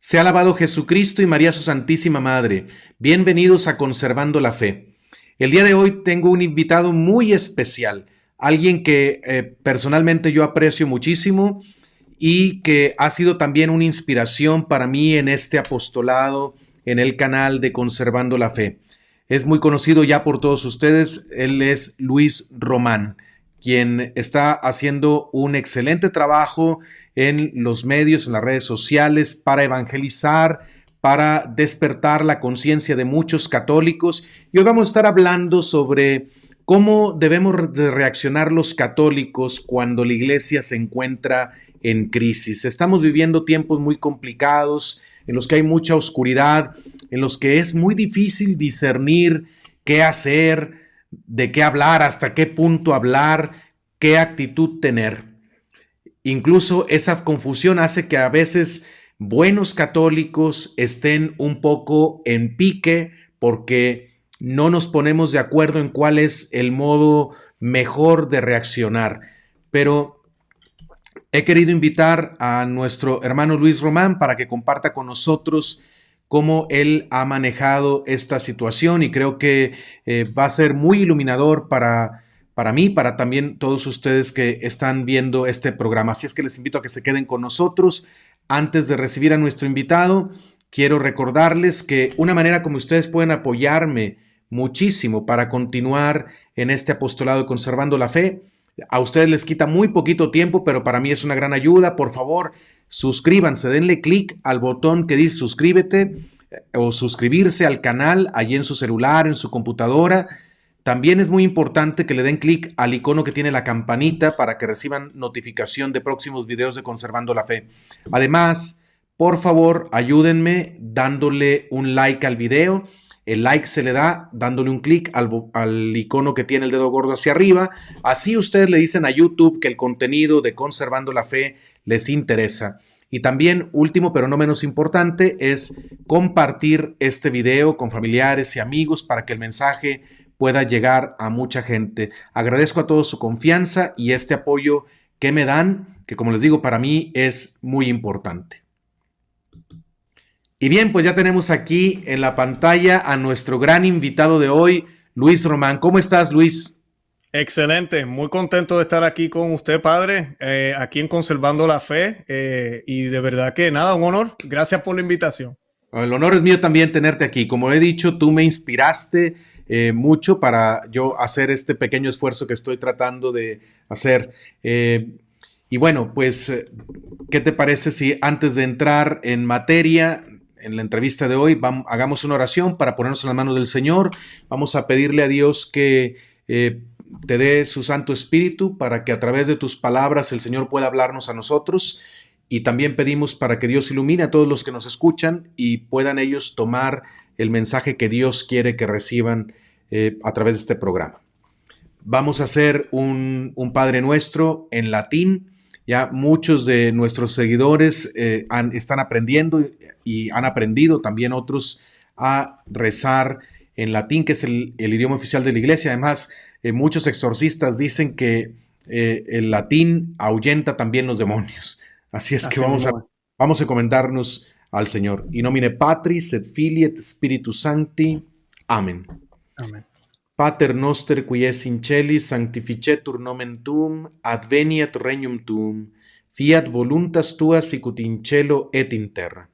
Sea alabado Jesucristo y María su Santísima Madre. Bienvenidos a Conservando la Fe. El día de hoy tengo un invitado muy especial, alguien que personalmente yo aprecio muchísimo y que ha sido también una inspiración para mí en este apostolado en el canal de Conservando la Fe. Es muy conocido ya por todos ustedes, él es Luis Román, quien está haciendo un excelente trabajo en los medios, en las redes sociales, para evangelizar, para despertar la conciencia de muchos católicos. Y hoy vamos a estar hablando sobre cómo debemos de reaccionar los católicos cuando la iglesia se encuentra en crisis. Estamos viviendo tiempos muy complicados, en los que hay mucha oscuridad, en los que es muy difícil discernir qué hacer, de qué hablar, hasta qué punto hablar, qué actitud tener. Incluso esa confusión hace que a veces buenos católicos estén un poco en pique porque no nos ponemos de acuerdo en cuál es el modo mejor de reaccionar. Pero he querido invitar a nuestro hermano Luis Román para que comparta con nosotros cómo él ha manejado esta situación, y creo que va a ser muy iluminador para mí, para también todos ustedes que están viendo este programa. Así es que les invito a que se queden con nosotros. Antes de recibir a nuestro invitado, quiero recordarles que una manera como ustedes pueden apoyarme muchísimo para continuar en este apostolado de Conservando la Fe, a ustedes les quita muy poquito tiempo, pero para mí es una gran ayuda. Por favor, suscríbanse, denle clic al botón que dice suscríbete o suscribirse al canal allí en su celular, en su computadora. También es muy importante que le den clic al icono que tiene la campanita para que reciban notificación de próximos videos de Conservando la Fe. Además, por favor, ayúdenme dándole un like al video. El like se le da dándole un clic al icono que tiene el dedo gordo hacia arriba. Así ustedes le dicen a YouTube que el contenido de Conservando la Fe les interesa. Y también, último pero no menos importante, es compartir este video con familiares y amigos para que el mensaje pueda llegar a mucha gente. Agradezco a todos su confianza y este apoyo que me dan, que como les digo, para mí es muy importante. Y bien, pues ya tenemos aquí en la pantalla a nuestro gran invitado de hoy, Luis Román. ¿Cómo estás, Luis? Excelente, muy contento de estar aquí con usted, padre, aquí en Conservando la Fe, y de verdad que nada, un honor. Gracias por la invitación. El honor es mío también tenerte aquí. Como he dicho, tú me inspiraste mucho para yo hacer este pequeño esfuerzo que estoy tratando de hacer. Y bueno, pues, ¿qué te parece si antes de entrar en materia, en la entrevista de hoy, hagamos una oración para ponernos en las manos del Señor? Vamos a pedirle a Dios que te dé su Santo Espíritu para que a través de tus palabras el Señor pueda hablarnos a nosotros, y también pedimos para que Dios ilumine a todos los que nos escuchan y puedan ellos tomar el mensaje que Dios quiere que reciban a través de este programa. Vamos a hacer un Padre Nuestro en latín. Ya muchos de nuestros seguidores están aprendiendo y han aprendido también otros a rezar en latín, que es el idioma oficial de la iglesia. Además, muchos exorcistas dicen que el latín ahuyenta también los demonios. Así es que vamos a encomendarnos al Señor. In nomine Patris et Filii et Spiritus Sancti. Amén. Amén. Pater noster qui es in celis, sanctificetur nomen tuum, adveniat regnum tuum, fiat voluntas tua sicut in cielo et in terra.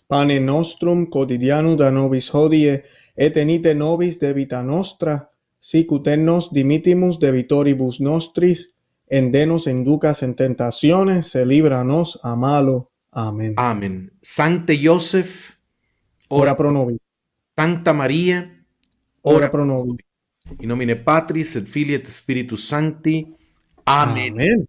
Pane nostrum quotidianum da nobis hodie, et tenite nobis debita nostra, sicut et nos dimittimus debitoribus nostris, en denos inducas en tentaciones, se líbranos a malo. Amén. Amén. Sancte Joseph, Ora pro nobis. Sancta María, Ora pro nobis. In nomine Patris et Filii et Spiritus Sancti. Amén. Amén.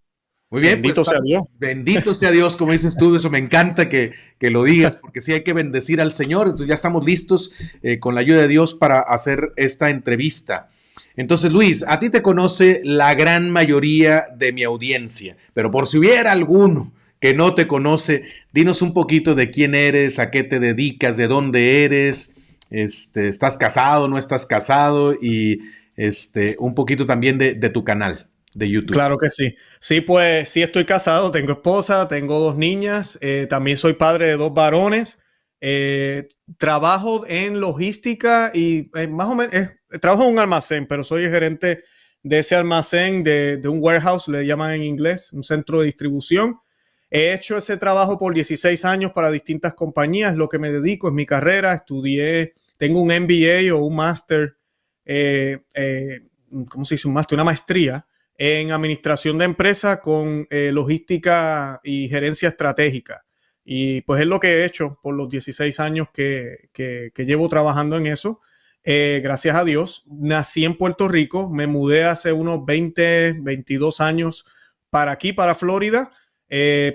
Muy bien, bendito sea Dios. Bendito sea Dios, como dices tú. Eso me encanta que lo digas, porque sí hay que bendecir al Señor. Entonces ya estamos listos con la ayuda de Dios para hacer esta entrevista. Entonces, Luis, a ti te conoce la gran mayoría de mi audiencia, pero por si hubiera alguno que no te conoce, dinos un poquito de quién eres, a qué te dedicas, de dónde eres, ¿estás casado, no estás casado? Y un poquito también de tu canal. de YouTube. Claro que sí. Sí, pues sí estoy casado, tengo esposa, tengo 2 niñas, también soy padre de 2 varones. Eh, Trabajo en logística y más o menos trabajo en un almacén, pero soy el gerente de ese almacén, de un warehouse, le llaman en inglés, un centro de distribución. He hecho ese trabajo por 16 años para distintas compañías, lo que me dedico es mi carrera, estudié, tengo un MBA o un máster, ¿cómo se dice? Un máster, una maestría en administración de empresas con logística y gerencia estratégica. Y pues es lo que he hecho por los 16 años que llevo trabajando en eso. Gracias a Dios, nací en Puerto Rico, me mudé hace unos 20, 22 años para aquí, para Florida,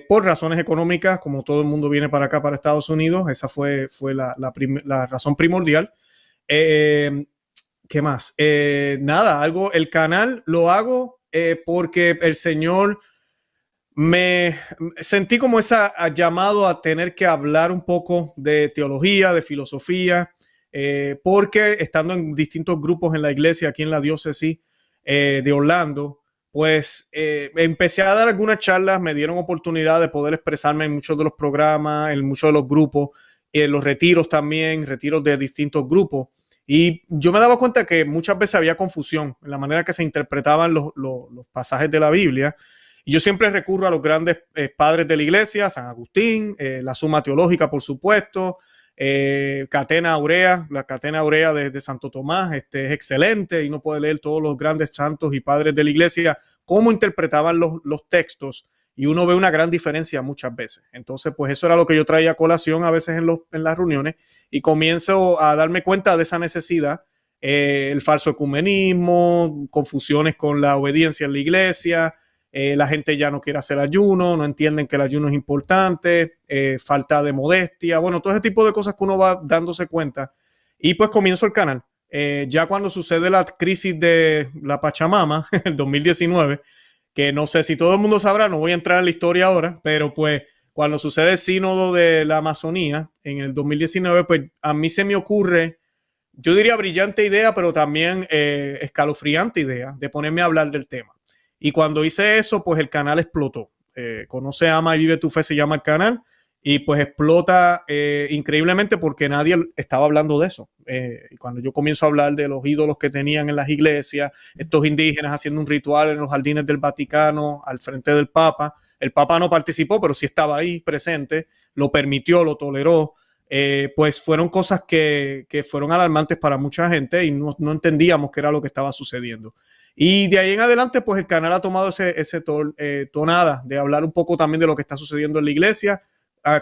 por razones económicas, como todo el mundo viene para acá, para Estados Unidos. Esa fue la razón primordial. Eh, ¿Qué más? Nada, el canal lo hago porque el Señor me sentí como ese llamado a tener que hablar un poco de teología, de filosofía, porque estando en distintos grupos en la iglesia, aquí en la diócesis de Orlando, pues empecé a dar algunas charlas, me dieron oportunidad de poder expresarme en muchos de los programas, en muchos de los grupos, en los retiros también, retiros de distintos grupos. Y yo me daba cuenta que muchas veces había confusión en la manera que se interpretaban los pasajes de la Biblia. Y yo siempre recurro a los grandes padres de la iglesia, San Agustín, la Suma Teológica, por supuesto, Catena Aurea, la Catena Aurea de Santo Tomás, es excelente y uno puede leer todos los grandes santos y padres de la iglesia, cómo interpretaban los textos, y uno ve una gran diferencia muchas veces. Entonces, pues eso era lo que yo traía a colación a veces en las reuniones, y comienzo a darme cuenta de esa necesidad, el falso ecumenismo, confusiones con la obediencia en la iglesia. La gente ya no quiere hacer ayuno, no entienden que el ayuno es importante, falta de modestia, bueno, todo ese tipo de cosas que uno va dándose cuenta. Y pues comienzo el canal. Ya cuando sucede la crisis de la Pachamama, el 2019, que no sé si todo el mundo sabrá, no voy a entrar en la historia ahora, pero pues cuando sucede el sínodo de la Amazonía en el 2019, pues a mí se me ocurre, yo diría brillante idea, pero también escalofriante idea de ponerme a hablar del tema. Y cuando hice eso, pues el canal explotó. Conoce, Ama y Vive tu Fe se llama el canal. Y pues explota increíblemente porque nadie estaba hablando de eso. Y cuando yo comienzo a hablar de los ídolos que tenían en las iglesias, estos indígenas haciendo un ritual en los jardines del Vaticano al frente del Papa, el Papa no participó, pero sí estaba ahí presente, lo permitió, lo toleró. Pues fueron cosas que fueron alarmantes para mucha gente y no entendíamos qué era lo que estaba sucediendo. Y de ahí en adelante, pues el canal ha tomado ese tonada de hablar un poco también de lo que está sucediendo en la iglesia,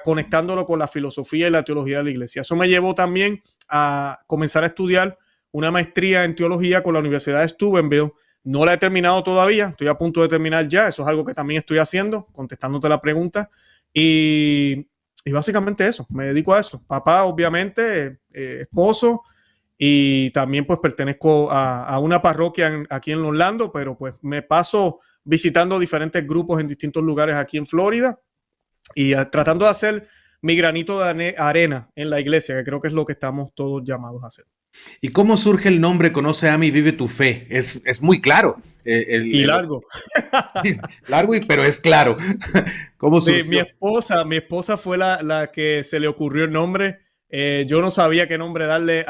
conectándolo con la filosofía y la teología de la iglesia. Eso me llevó también a comenzar a estudiar una maestría en teología con la Universidad de Steubenville. No la he terminado todavía, estoy a punto de terminar ya. Eso es algo que también estoy haciendo, contestándote la pregunta. Y básicamente eso, me dedico a eso. Papá, obviamente, esposo, y también pues pertenezco a una parroquia aquí en Orlando, pero pues me paso visitando diferentes grupos en distintos lugares aquí en Florida y tratando de hacer mi granito de arena en la iglesia, que creo que es lo que estamos todos llamados a hacer. ¿Y cómo surge el nombre Conoce, Ama y Vive tu Fe? Es muy claro. Y largo. Largo, pero es claro. ¿Cómo Sí, surgió? mi esposa fue la que se le ocurrió el nombre. Yo no sabía qué nombre darle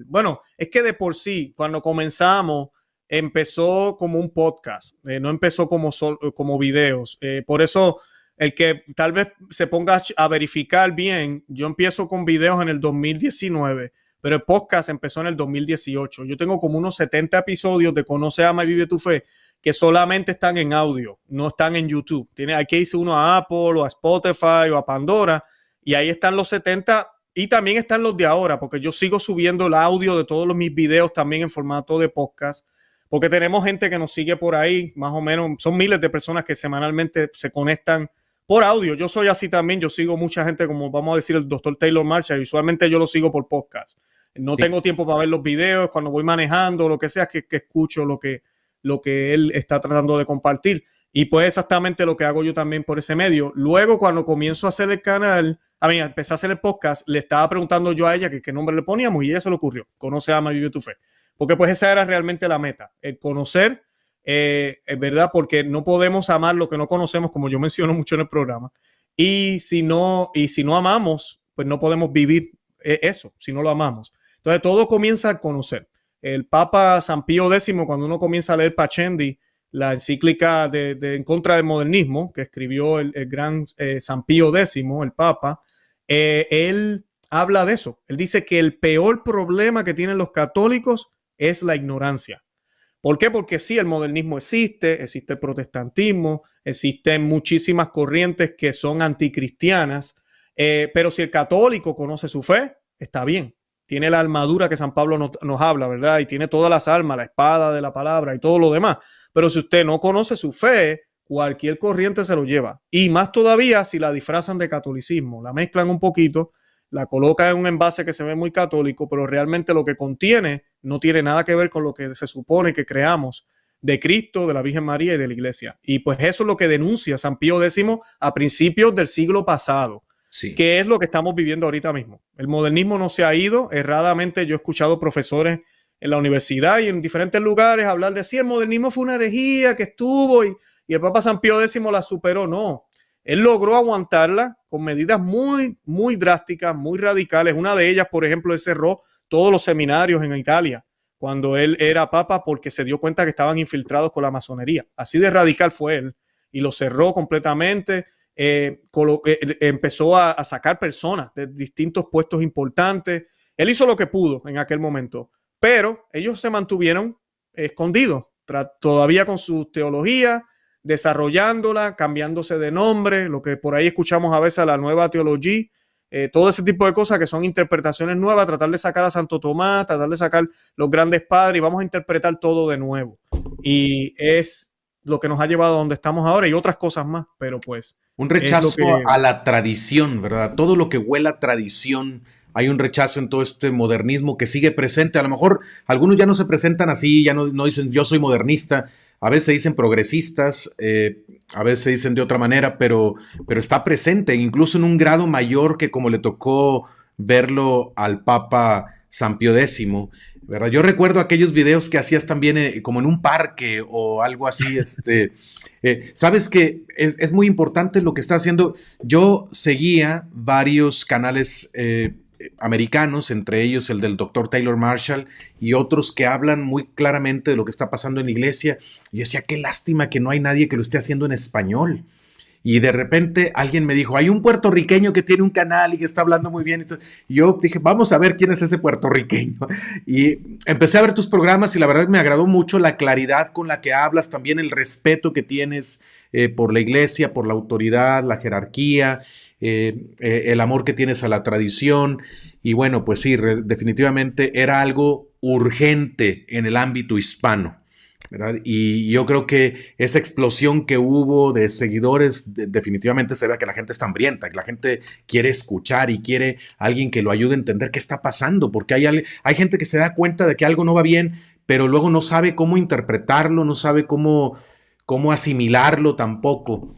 Bueno, es que de por sí, cuando comenzamos, empezó como un podcast, no empezó como videos. Por eso, el que tal vez se ponga a verificar bien, yo empiezo con videos en el 2019, pero el podcast empezó en el 2018. Yo tengo como unos 70 episodios de Conoce, Ama y Vive tu Fe que solamente están en audio, no están en YouTube. Hay que irse uno a Apple o a Spotify o a Pandora, y ahí están los 70 y también están los de ahora, porque yo sigo subiendo el audio de todos mis videos también en formato de podcast, porque tenemos gente que nos sigue por ahí, más o menos, son miles de personas que semanalmente se conectan por audio. Yo soy así también, yo sigo mucha gente, como vamos a decir el doctor Taylor Marshall, usualmente yo lo sigo por podcast. No tengo tiempo para ver los videos, cuando voy manejando, lo que sea, que escucho lo que él está tratando de compartir. Y pues exactamente lo que hago yo también por ese medio. Luego, cuando comienzo a hacer el canal, empecé a hacer el podcast, le estaba preguntando yo a ella que qué nombre le poníamos y ella se le ocurrió. Conoce, Ama y Vive tu Fe. Porque pues esa era realmente la meta, el conocer es verdad, porque no podemos amar lo que no conocemos, como yo menciono mucho en el programa. Y si no amamos, pues no podemos vivir eso, si no lo amamos. Entonces todo comienza al conocer. El Papa San Pío X, cuando uno comienza a leer Pacendi, la encíclica en contra del modernismo, que escribió el gran San Pío X, el Papa, él habla de eso. Él dice que el peor problema que tienen los católicos es la ignorancia. ¿Por qué? Porque sí, el modernismo existe el protestantismo, existen muchísimas corrientes que son anticristianas, pero si el católico conoce su fe, está bien. Tiene la armadura que San Pablo nos habla, ¿verdad? Y tiene todas las armas, la espada de la palabra y todo lo demás. Pero si usted no conoce su fe, cualquier corriente se lo lleva. Y más todavía si la disfrazan de catolicismo, la mezclan un poquito, la colocan en un envase que se ve muy católico, pero realmente lo que contiene no tiene nada que ver con lo que se supone que creamos de Cristo, de la Virgen María y de la Iglesia. Y pues eso es lo que denuncia San Pío X a principios del siglo pasado, Sí. que es lo que estamos viviendo ahorita mismo. El modernismo no se ha ido. Erradamente yo he escuchado profesores en la universidad y en diferentes lugares hablar de sí, el modernismo fue una herejía que estuvo y el Papa San Pío X la superó. No, él logró aguantarla con medidas muy, muy drásticas, muy radicales. Una de ellas, por ejemplo, él cerró todos los seminarios en Italia cuando él era papa porque se dio cuenta que estaban infiltrados con la masonería. Así de radical fue él y lo cerró completamente. Empezó a sacar personas de distintos puestos importantes. Él hizo lo que pudo en aquel momento, pero ellos se mantuvieron escondidos, todavía con su teología, desarrollándola, cambiándose de nombre, lo que por ahí escuchamos a veces, la nueva teología, todo ese tipo de cosas que son interpretaciones nuevas, tratar de sacar a Santo Tomás, tratar de sacar los grandes padres y vamos a interpretar todo de nuevo. Y es lo que nos ha llevado a donde estamos ahora y otras cosas más, pero pues Un es lo rechazo que... a la tradición, ¿verdad? Todo lo que huela a tradición, hay un rechazo en todo este modernismo que sigue presente. A lo mejor algunos ya no se presentan así, ya no dicen yo soy modernista, a veces dicen progresistas, a veces dicen de otra manera, pero está presente, incluso en un grado mayor que como le tocó verlo al Papa San Pío X, ¿verdad? Yo recuerdo aquellos videos que hacías también como en un parque o algo así, sabes que es muy importante lo que está haciendo. Yo seguía varios canales americanos, entre ellos el del Dr. Taylor Marshall y otros que hablan muy claramente de lo que está pasando en la iglesia. Y yo decía, qué lástima que no hay nadie que lo esté haciendo en español. Y de repente alguien me dijo, hay un puertorriqueño que tiene un canal y que está hablando muy bien. Y yo dije, vamos a ver quién es ese puertorriqueño. Y empecé a ver tus programas y la verdad me agradó mucho la claridad con la que hablas, también el respeto que tienes por la iglesia, por la autoridad, la jerarquía, el amor que tienes a la tradición. Y bueno, pues sí, definitivamente era algo urgente en el ámbito hispano, ¿verdad? Y yo creo que esa explosión que hubo de seguidores definitivamente se ve que la gente está hambrienta, que la gente quiere escuchar y quiere alguien que lo ayude a entender qué está pasando, porque hay gente que se da cuenta de que algo no va bien, pero luego no sabe cómo interpretarlo, no sabe cómo asimilarlo tampoco.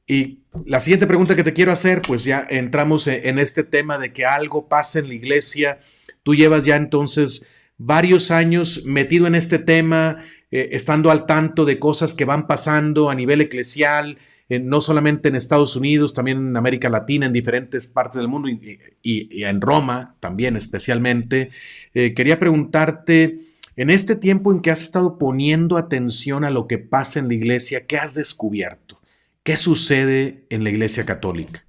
Y la siguiente pregunta que te quiero hacer, pues ya entramos en este tema de que algo pasa en la iglesia. Tú llevas ya entonces varios años metido en este tema, estando al tanto de cosas que van pasando a nivel eclesial, no solamente en Estados Unidos, también en América Latina, en diferentes partes del mundo y en Roma también especialmente. Quería preguntarte, en este tiempo en que has estado poniendo atención a lo que pasa en la iglesia, ¿qué has descubierto? ¿Qué sucede en la iglesia católica?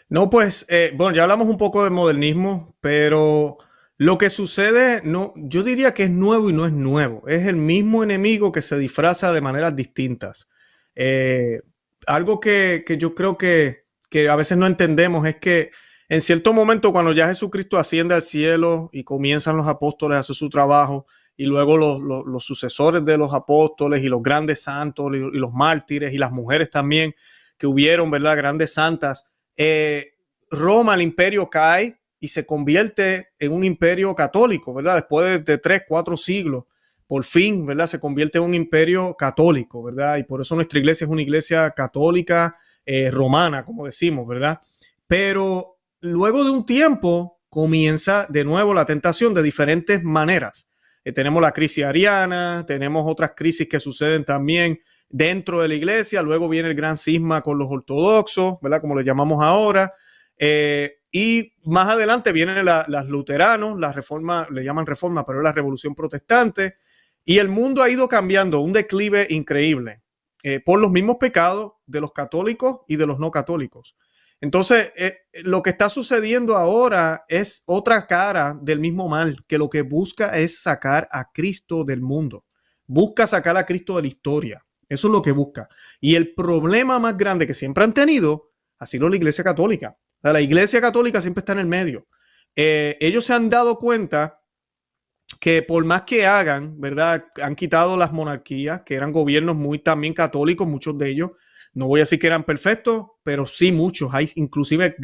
No, pues, bueno, ya hablamos un poco del modernismo, pero lo que sucede, no, yo diría que es nuevo y no es nuevo. Es el mismo enemigo que se disfraza de maneras distintas. Eh, Algo que yo creo que a veces no entendemos es que en cierto momento cuando ya Jesucristo asciende al cielo y comienzan los apóstoles a hacer su trabajo y luego los sucesores de los apóstoles y los grandes santos y los mártires y las mujeres también que hubieron, ¿verdad? Grandes santas. Roma, el imperio cae y se convierte en un imperio católico, ¿verdad? Después de 3, 4 siglos, por fin, ¿verdad? Se convierte en un imperio católico, ¿verdad? Y por eso nuestra iglesia es una iglesia católica romana, como decimos, ¿verdad? Pero luego de un tiempo comienza de nuevo la tentación de diferentes maneras. tenemos la crisis ariana, tenemos otras crisis que suceden también dentro de la iglesia, luego viene el gran cisma con los ortodoxos, ¿verdad? Como le llamamos ahora, y más adelante vienen las luteranos, la reforma, le llaman reforma, pero es la revolución protestante, y el mundo ha ido cambiando, un declive increíble, por los mismos pecados de los católicos y de los no católicos. Entonces, lo que está sucediendo ahora es otra cara del mismo mal, que lo que busca es sacar a Cristo del mundo, busca sacar a Cristo de la historia. Eso es lo que busca. Y el problema más grande que siempre han tenido ha sido la Iglesia Católica. La Iglesia Católica siempre está en el medio. Ellos se han dado cuenta que por más que hagan, ¿verdad? Han quitado las monarquías, que eran gobiernos muy también católicos, muchos de ellos. No voy a decir que eran perfectos, pero sí muchos. Hay inclusive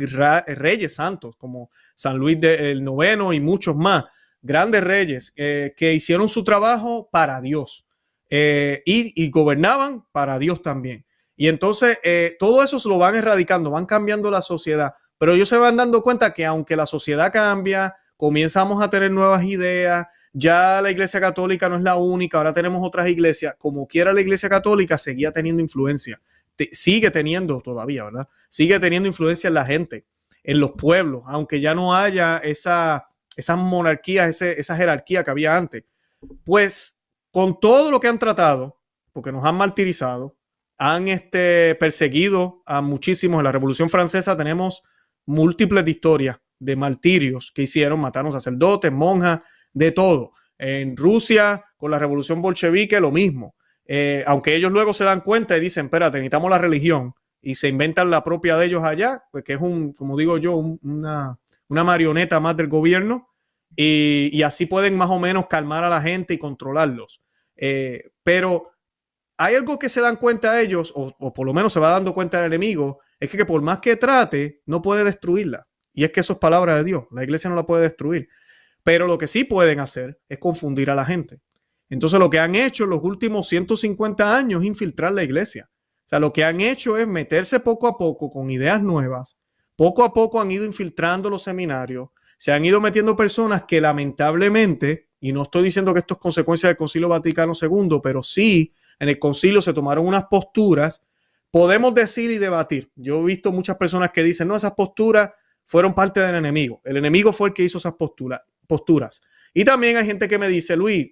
reyes santos, como San Luis el Noveno y muchos más. Grandes reyes que hicieron su trabajo para Dios. Y gobernaban para Dios también. Y entonces todo eso se lo van erradicando, van cambiando la sociedad, pero ellos se van dando cuenta que aunque la sociedad cambia, comenzamos a tener nuevas ideas, ya la Iglesia Católica no es la única, ahora tenemos otras iglesias, como quiera la Iglesia Católica seguía teniendo influencia, sigue teniendo todavía, ¿verdad? Sigue teniendo influencia en la gente, en los pueblos, aunque ya no haya esa monarquía, esa jerarquía que había antes. Pues con todo lo que han tratado, porque nos han martirizado, han perseguido a muchísimos. En la Revolución Francesa tenemos múltiples historias de martirios que hicieron, mataron sacerdotes, monjas, de todo. En Rusia, con la Revolución Bolchevique, lo mismo. Aunque ellos luego se dan cuenta y dicen, espérate, necesitamos la religión, y se inventan la propia de ellos allá, pues que es como digo yo, una marioneta más del gobierno. Y así pueden más o menos calmar a la gente y controlarlos. Pero hay algo que se dan cuenta ellos, o por lo menos se va dando cuenta el enemigo, es que por más que trate, no puede destruirla. Y es que eso es palabra de Dios. La iglesia no la puede destruir. Pero lo que sí pueden hacer es confundir a la gente. Entonces lo que han hecho en los últimos 150 años es infiltrar la iglesia. O sea, lo que han hecho es meterse poco a poco con ideas nuevas. Poco a poco han ido infiltrando los seminarios. Se han ido metiendo personas que lamentablemente, y no estoy diciendo que esto es consecuencia del Concilio Vaticano II, pero sí en el concilio se tomaron unas posturas, podemos decir y debatir. Yo he visto muchas personas que dicen, no, esas posturas fueron parte del enemigo. El enemigo fue el que hizo esas posturas. Y también hay gente que me dice, Luis,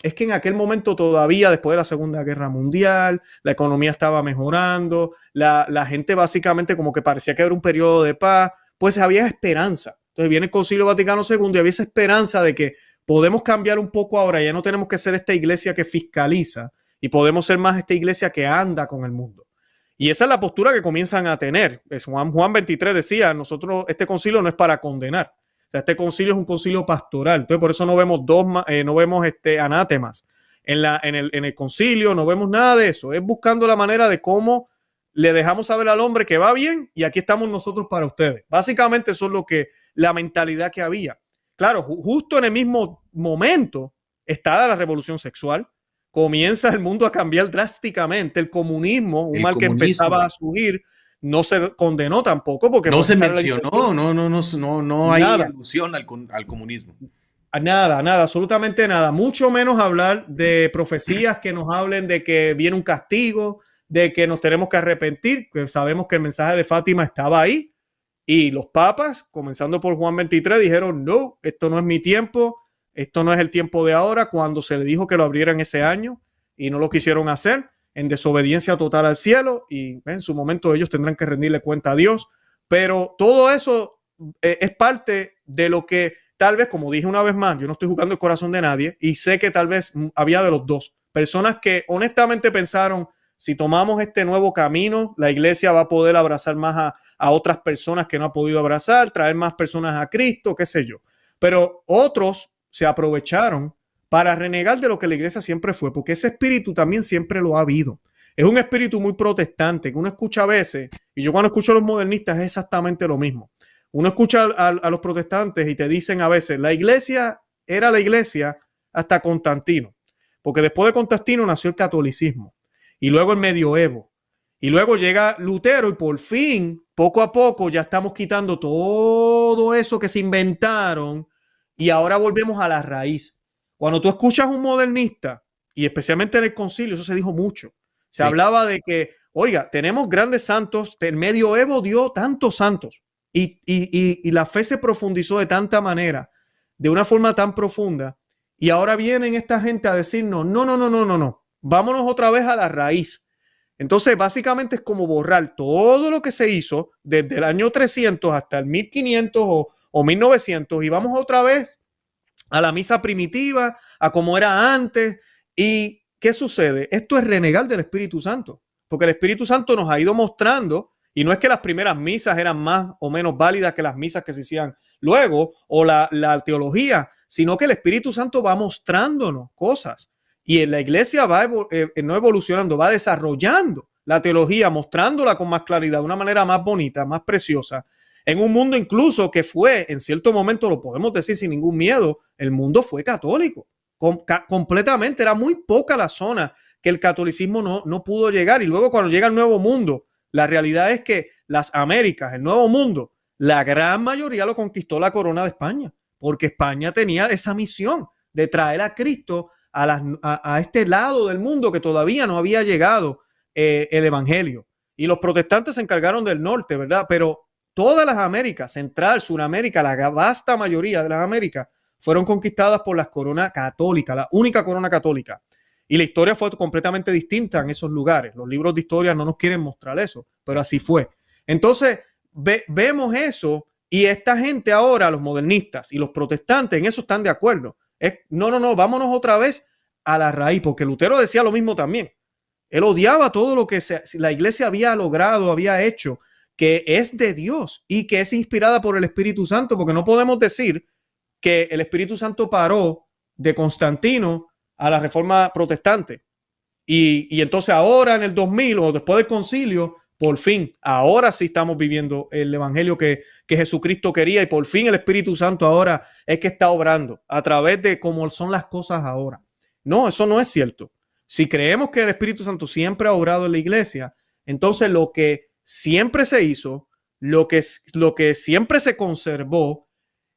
es que en aquel momento todavía, después de la Segunda Guerra Mundial, la economía estaba mejorando, la gente básicamente como que parecía que era un periodo de paz, pues había esperanza. Entonces viene el Concilio Vaticano II y había esa esperanza de que podemos cambiar un poco ahora, ya no tenemos que ser esta iglesia que fiscaliza y podemos ser más esta iglesia que anda con el mundo. Y esa es la postura que comienzan a tener. Juan 23 decía, nosotros, este concilio no es para condenar. O sea, este concilio es un concilio pastoral. Entonces, por eso no vemos no vemos anátemas en el concilio, no vemos nada de eso. Es buscando la manera de cómo le dejamos saber al hombre que va bien y aquí estamos nosotros para ustedes. Básicamente eso es la mentalidad que había. Claro, justo en el mismo momento está la revolución sexual. Comienza el mundo a cambiar drásticamente. El comunismo, un mal que empezaba a surgir, no se condenó tampoco porque no se mencionó, no hay alusión al comunismo. Nada, absolutamente nada. Mucho menos hablar de profecías que nos hablen de que viene un castigo, de que nos tenemos que arrepentir, que sabemos que el mensaje de Fátima estaba ahí. Y los papas, comenzando por Juan 23, dijeron, no, esto no es mi tiempo. Esto no es el tiempo de ahora, cuando se le dijo que lo abrieran ese año y no lo quisieron hacer, en desobediencia total al cielo, y en su momento ellos tendrán que rendirle cuenta a Dios. Pero todo eso es parte de lo que tal vez, como dije una vez más, yo no estoy jugando el corazón de nadie y sé que tal vez había de los dos. Personas que honestamente pensaron, si tomamos este nuevo camino, la iglesia va a poder abrazar más a otras personas que no ha podido abrazar, traer más personas a Cristo, qué sé yo. Pero otros se aprovecharon para renegar de lo que la iglesia siempre fue, porque ese espíritu también siempre lo ha habido. Es un espíritu muy protestante que uno escucha a veces, y yo cuando escucho a los modernistas es exactamente lo mismo. Uno escucha a los protestantes y te dicen a veces, la iglesia era la iglesia hasta Constantino, porque después de Constantino nació el catolicismo, y luego el medioevo, y luego llega Lutero y por fin, poco a poco, ya estamos quitando todo eso que se inventaron. Y ahora volvemos a la raíz. Cuando tú escuchas un modernista, y especialmente en el concilio, eso se dijo mucho. Se Sí. hablaba de que, oiga, tenemos grandes santos, el medioevo dio tantos santos y la fe se profundizó de tanta manera, de una forma tan profunda, y ahora vienen esta gente a decirnos, no, vámonos otra vez a la raíz. Entonces, básicamente es como borrar todo lo que se hizo desde el año 300 hasta el 1500 o 1900 y vamos otra vez a la misa primitiva, a como era antes. ¿Y qué sucede? Esto es renegar del Espíritu Santo, porque el Espíritu Santo nos ha ido mostrando, y no es que las primeras misas eran más o menos válidas que las misas que se hacían luego, o la teología, sino que el Espíritu Santo va mostrándonos cosas. Y en la iglesia va no evolucionando, va desarrollando la teología, mostrándola con más claridad, de una manera más bonita, más preciosa. En un mundo incluso que fue, en cierto momento, lo podemos decir sin ningún miedo, el mundo fue católico. Completamente, era muy poca la zona que el catolicismo no pudo llegar. Y luego cuando llega el Nuevo Mundo, la realidad es que las Américas, el Nuevo Mundo, la gran mayoría lo conquistó la corona de España, porque España tenía esa misión de traer a Cristo a este lado del mundo que todavía no había llegado el evangelio. Y los protestantes se encargaron del norte, ¿verdad? Pero todas las Américas, Central, Suramérica, la vasta mayoría de las Américas fueron conquistadas por la corona católica, la única corona católica. Y la historia fue completamente distinta en esos lugares. Los libros de historia no nos quieren mostrar eso, pero así fue. Entonces, vemos eso y esta gente ahora, los modernistas y los protestantes, en eso están de acuerdo. No, vámonos otra vez a la raíz, porque Lutero decía lo mismo también. Él odiaba todo lo que la iglesia había logrado, había hecho, que es de Dios y que es inspirada por el Espíritu Santo, porque no podemos decir que el Espíritu Santo paró de Constantino a la Reforma Protestante. Y entonces ahora en el 2000 o después del concilio, por fin, ahora sí estamos viviendo el evangelio que Jesucristo quería y por fin el Espíritu Santo ahora es que está obrando a través de cómo son las cosas ahora. No, eso no es cierto. Si creemos que el Espíritu Santo siempre ha obrado en la iglesia, entonces lo que siempre se hizo, lo que siempre se conservó,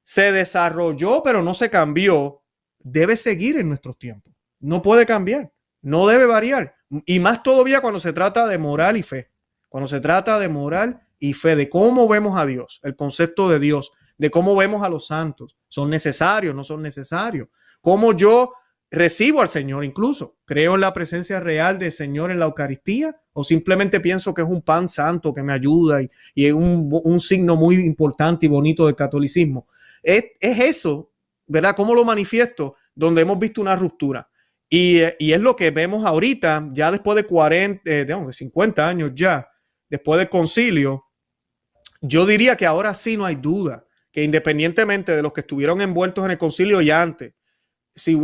se desarrolló, pero no se cambió, debe seguir en nuestros tiempos. No puede cambiar, no debe variar. Y más todavía cuando se trata de moral y fe. Cuando se trata de moral y fe, de cómo vemos a Dios, el concepto de Dios, de cómo vemos a los santos. ¿Son necesarios? ¿No son necesarios? ¿Cómo yo recibo al Señor incluso? ¿Creo en la presencia real del Señor en la Eucaristía? ¿O simplemente pienso que es un pan santo que me ayuda y es un signo muy importante y bonito del catolicismo? Es eso, ¿verdad? ¿Cómo lo manifiesto? Donde hemos visto una ruptura. Y es lo que vemos ahorita, ya después de 50 años ya, después del concilio. Yo diría que ahora sí no hay duda que independientemente de los que estuvieron envueltos en el concilio y antes, si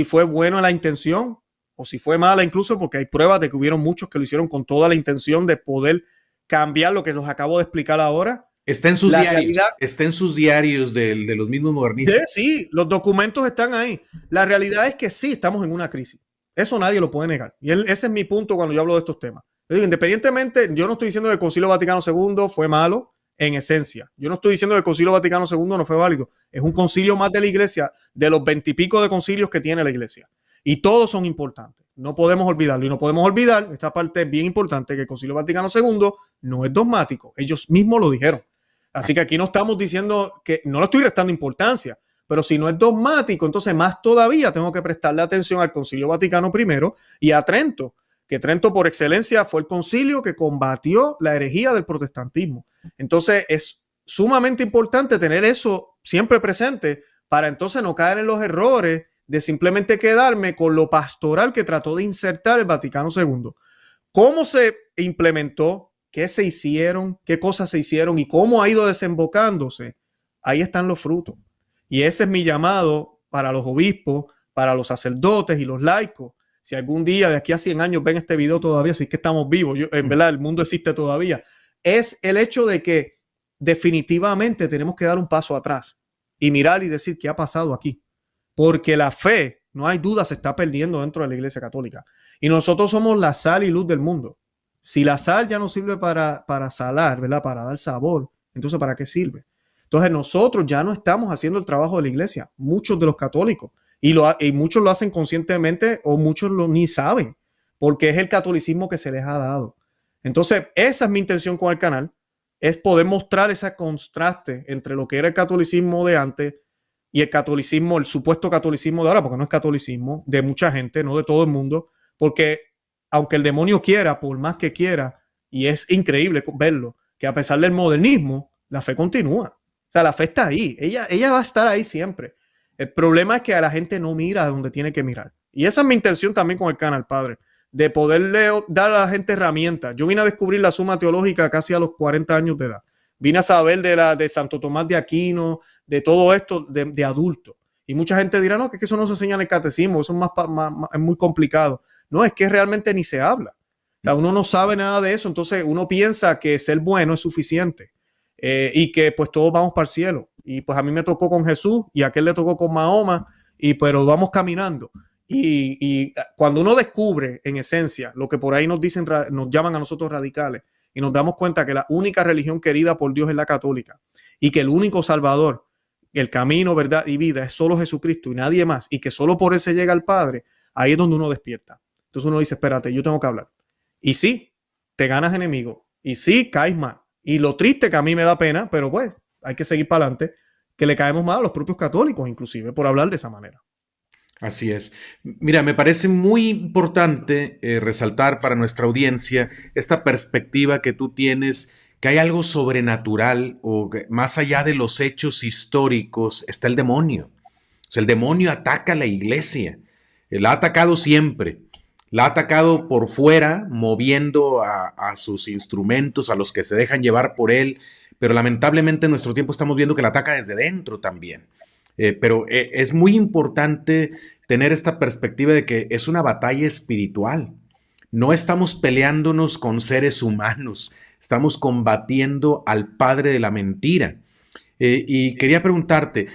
fue buena la intención o si fue mala incluso, porque hay pruebas de que hubieron muchos que lo hicieron con toda la intención de poder cambiar lo que los acabo de explicar ahora. Está en sus diarios de los mismos modernistas. Sí, los documentos están ahí. La realidad es que sí estamos en una crisis. Eso nadie lo puede negar. Y ese es mi punto cuando yo hablo de estos temas. Independientemente, yo no estoy diciendo que el Concilio Vaticano II fue malo en esencia. Yo no estoy diciendo que el Concilio Vaticano II no fue válido. Es un concilio más de la iglesia, de los 20 y pico de concilios que tiene la iglesia. Y todos son importantes. No podemos olvidarlo. Y no podemos olvidar, esta parte es bien importante, que el Concilio Vaticano II no es dogmático. Ellos mismos lo dijeron. Así que aquí no estamos diciendo que no le estoy restando importancia, pero si no es dogmático, entonces más todavía tengo que prestarle atención al Concilio Vaticano I y a Trento, que Trento por excelencia fue el concilio que combatió la herejía del protestantismo. Entonces es sumamente importante tener eso siempre presente para entonces no caer en los errores de simplemente quedarme con lo pastoral que trató de insertar el Vaticano II. ¿Cómo se implementó? ¿Qué se hicieron? ¿Qué cosas se hicieron? ¿Y cómo ha ido desembocándose? Ahí están los frutos. Y ese es mi llamado para los obispos, para los sacerdotes y los laicos. Si algún día de aquí a 100 años ven este video todavía, si es que estamos vivos, en verdad el mundo existe todavía, es el hecho de que definitivamente tenemos que dar un paso atrás y mirar y decir qué ha pasado aquí. Porque la fe, no hay duda, se está perdiendo dentro de la Iglesia Católica. Y nosotros somos la sal y luz del mundo. Si la sal ya no sirve para salar, ¿verdad? Para dar sabor, entonces ¿para qué sirve? Entonces nosotros ya no estamos haciendo el trabajo de la iglesia, muchos de los católicos. Y muchos lo hacen conscientemente o muchos ni saben, porque es el catolicismo que se les ha dado. Entonces, esa es mi intención con el canal, es poder mostrar ese contraste entre lo que era el catolicismo de antes y el catolicismo, el supuesto catolicismo de ahora, porque no es catolicismo, de mucha gente, no de todo el mundo, porque aunque el demonio quiera, por más que quiera, y es increíble verlo, que a pesar del modernismo, la fe continúa. O sea, la fe está ahí, ella va a estar ahí siempre. El problema es que a la gente no mira donde tiene que mirar. Y esa es mi intención también con el canal, padre, de poderle dar a la gente herramientas. Yo vine a descubrir la Suma Teológica casi a los 40 años de edad. Vine a saber de Santo Tomás de Aquino, de todo esto de adulto. Y mucha gente dirá, no, que eso no se enseña en el catecismo, eso es muy complicado. No, es que realmente ni se habla. O sea, uno no sabe nada de eso, entonces uno piensa que ser bueno es suficiente y que pues todos vamos para el cielo. Y pues a mí me tocó con Jesús y a aquel le tocó con Mahoma, pero vamos caminando. Y cuando uno descubre en esencia lo que por ahí nos dicen, nos llaman a nosotros radicales, y nos damos cuenta que la única religión querida por Dios es la católica y que el único salvador, el camino, verdad y vida es solo Jesucristo y nadie más, y que solo por él se llega al Padre, ahí es donde uno despierta. Entonces uno dice, espérate, yo tengo que hablar. Y sí, te ganas enemigo. Y sí, caes mal. Y lo triste que a mí me da pena, pero pues hay que seguir para adelante, que le caemos mal a los propios católicos inclusive por hablar de esa manera. Así es. Mira, me parece muy importante resaltar para nuestra audiencia esta perspectiva que tú tienes, que hay algo sobrenatural o que más allá de los hechos históricos está el demonio. O sea, el demonio ataca a la iglesia. La ha atacado siempre. La ha atacado por fuera, moviendo a sus instrumentos, a los que se dejan llevar por él, pero lamentablemente en nuestro tiempo estamos viendo que la ataca desde dentro también. Pero es muy importante tener esta perspectiva de que es una batalla espiritual. No estamos peleándonos con seres humanos, estamos combatiendo al padre de la mentira. Y quería preguntarte,